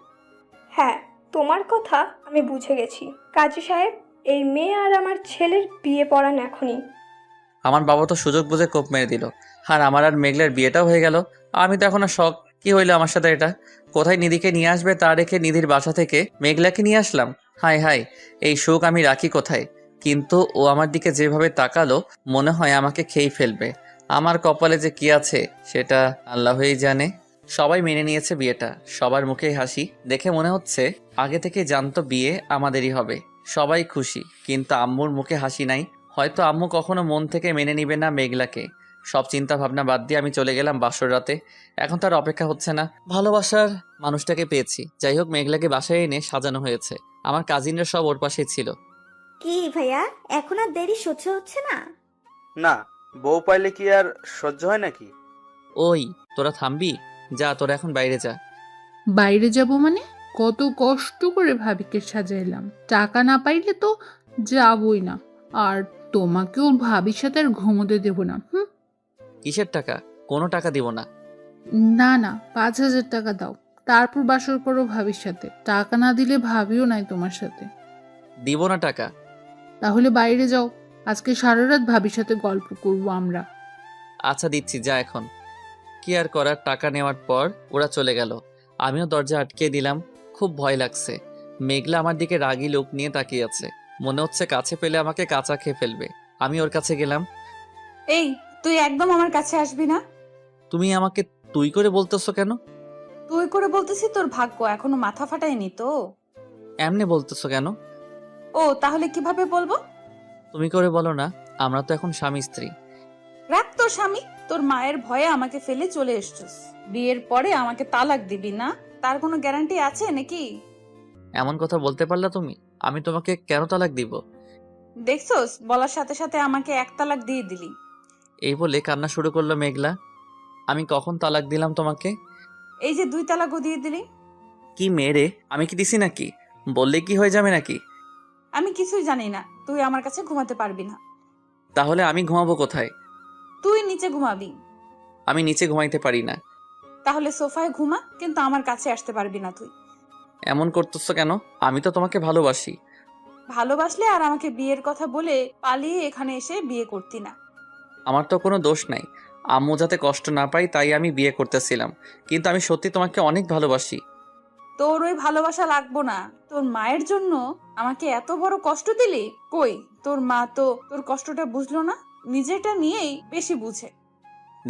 হ্যাঁ, তোমার কথা আমি বুঝে গেছি। কাজী সাহেব, এই মেয়ে আর আমার ছেলের বিয়ে পড়ান এখনই। আমার বাবা তো সুযোগ বুঝে কোপ মেরে দিল, আর আমার আর মেঘলার বিয়েটাও হয়ে গেল। আমি তো এখন আর শখ, কি হইলো আমার সাথে এটা? কোথায় নিধিকে নিয়ে আসবে তা রেখে নিধির বাসা থেকে মেঘলাকে নিয়ে আসলাম। হাই হাই, এই সুখ আমি রাখি কোথায়? কিন্তু ও আমার দিকে যেভাবে তাকালো, মনে হয় আমাকে খেয়ে ফেলবে। আমার কপালে যে কি আছে সেটা আল্লাহই জানে। সবাই মেনে নিয়েছে বিয়েটা, সবার মুখেই হাসি। দেখে মনে হচ্ছে আগে থেকে জানতো বিয়ে আমাদেরই হবে। সবাই খুশি, কিন্তু আম্মুর মুখে হাসি নাই। হয়তো আম্মু কখনো মন থেকে মেনে নিবে না মেঘলাকে। সব চিন্তা ভাবনা বাদ দিয়ে আমি চলে গেলাম বাসর রাতে। এখন তার অপেক্ষা হচ্ছে না, ভালোবাসার মানুষটাকে পেয়েছি। যাই হোক, মেঘলাকে বাসায় এনে সাজানো হয়েছে। আমার কাজিনরা সব ওর পাশেই ছিল। কি ভাইয়া, এখন আর দেরি সহ্য হচ্ছে না? না, বউ পাইলে কি আর সহ্য হয় নাকি? ওই, তোরা থামবি? যা, তোরা এখন বাইরে যা। বাইরে যাব মানে? কত কষ্ট করে ভাবিকে সাজাইলাম, টাকা না পাইলে তো যাবই না। আর তোমাকেও ভাবির সাথে আর ঘুমোতে দেব না। কিসের টাকা? কোনো টাকা দিব না। না না, 5,000 টাকা দাও, তারপর বাসর করো ভাবির সাথে। টাকা না দিলে ভাবিও নাই তোমার সাথে। দিব না টাকা। তাহলে বাইরে যাও, আজকে সারা রাত ভাবির সাথে গল্প করবো আমরা। আচ্ছা দিচ্ছি, যা এখন। কি আর করার, টাকা নেওয়ার পর ওরা চলে গেল। আমিও দরজা আটকে দিলাম। খুব ভয় লাগছে। মেঘলা আমার দিকে রাগী লোক নিয়ে তাকিয়ে আছে। মনে হচ্ছে কাছে পেলে আমাকে কাঁচা খেয়ে ফেলবে। আমি ওর কাছে গেলাম। এই, তুই একদম আমার কাছে আসবি না। তুমি আমাকে তুই করে বলতেছো কেন? তুই করে বলতেছি, তোর ভাগ্য এখনো মাথা ফাটায়নি তো। এমনি বলতেছো কেন? ও, তাহলে কিভাবে বলবো? তুমি করে বলো না, আমরা তো এখন স্বামী স্ত্রী। রাখ তোর স্বামী, তোর মায়ের ভয়ে আমাকে ফেলে চলে এসছিস। বিয়ের পরে আমাকে তালাক দিবি না, তার কোনো গ্যারান্টি আছে নাকি? এমন কথা বলতে পারলা তুমি? আমি তোমাকে কেন তালাক দিব? দেখছোস, বলার সাথে সাথে আমাকে এক তালাক দিয়ে দিলি। এই বলে কান্না শুরু করলো মেঘলা। আমি কখন তালাক দিলাম তোমাকে? এই যে 2 তালাকও দিয়ে দিলি। কি মেরে, আমি কি দিছি নাকি? বললে কি হয়ে যাবে নাকি? আমি কিছুই জানি না, তুই আমার কাছে ঘুমাতে পারবি না। তাহলে আমি ঘুমাবো কোথায়? তুই নিচে ঘুমাবি। আমি নিচে ঘুমাইতে পারি না। তাহলে সোফায় ঘুমা, কিন্তু আমার কাছে আসতে পারবি না তুই। এমন করতেছো কেন? আমি তো তোমাকে ভালোবাসি। ভালোবাসলে আর আমাকে বিয়ের কথা বলে পালিয়ে এখানে এসে বিয়ে করতি না। আমার তো কোনো দোষ নাই। আম্মু যাতে কষ্ট না পাই তাই আমি বিয়ে করতেছিলাম, কিন্তু আমি সত্যি তোমাকে অনেক ভালোবাসি। তোর ওই ভালোবাসা লাগবো না। তোর মায়ের জন্য আমাকে এত বড় কষ্ট দিলি। কই, তোর মা তো তোর কষ্টটা বুঝলো না, নিজেটা নিয়েই বেশি বুঝে।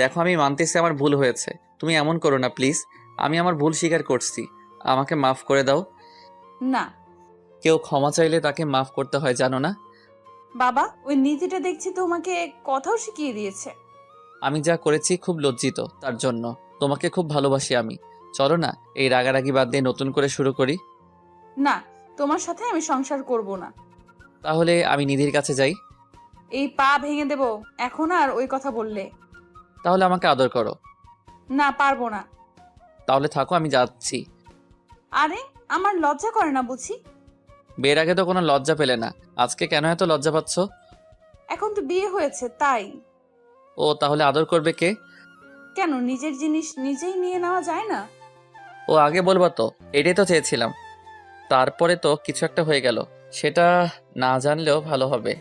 দেখো, আমি মানতেছি আমার ভুল হয়েছে। তুমি এমন করো না প্লিজ। আমি আমার ভুল স্বীকার করছি, আমাকে মাফ করে দাও। না কেউ ক্ষমা চাইলে তাকে মাফ করতে হয়, জানো না? বাবা, ওই নীতিটা দেখছি তোমাকে কথাও শিখিয়ে দিয়েছে। আমি যা করেছি খুব লজ্জিত তার জন্য। তোমাকে খুব ভালোবাসি আমি। চলো না, এই রাগারাগি বাদ দিয়ে নতুন করে শুরু করি। না, তোমার সাথে আমি সংসার করব না। তাহলে আমি নিধির কাছে যাই। এই পা ভেঙে দেব এখন আর ওই কথা বললে। তাহলে আমাকে আদর করো। না, পারবো না। তাহলে থাকো, আমি যাচ্ছি। আরে, আমার লজ্জা করে না বুঝি? বিয়ের আগে তো কোনো লজ্জা পেলে না, আজকে কেন এত লজ্জা পাচ্ছ? এখন তো বিয়ে হয়েছে তাই। ও, তাহলে আদর করবে কে? কেন, নিজের জিনিস নিজেই নিয়ে নেওয়া যায় না? ও, আগে বলবা তো, এটাই তো চেয়েছিলাম। তারপরে তো কিছু একটা হয়ে গেল, সেটা না জানলেও ভালো হবে।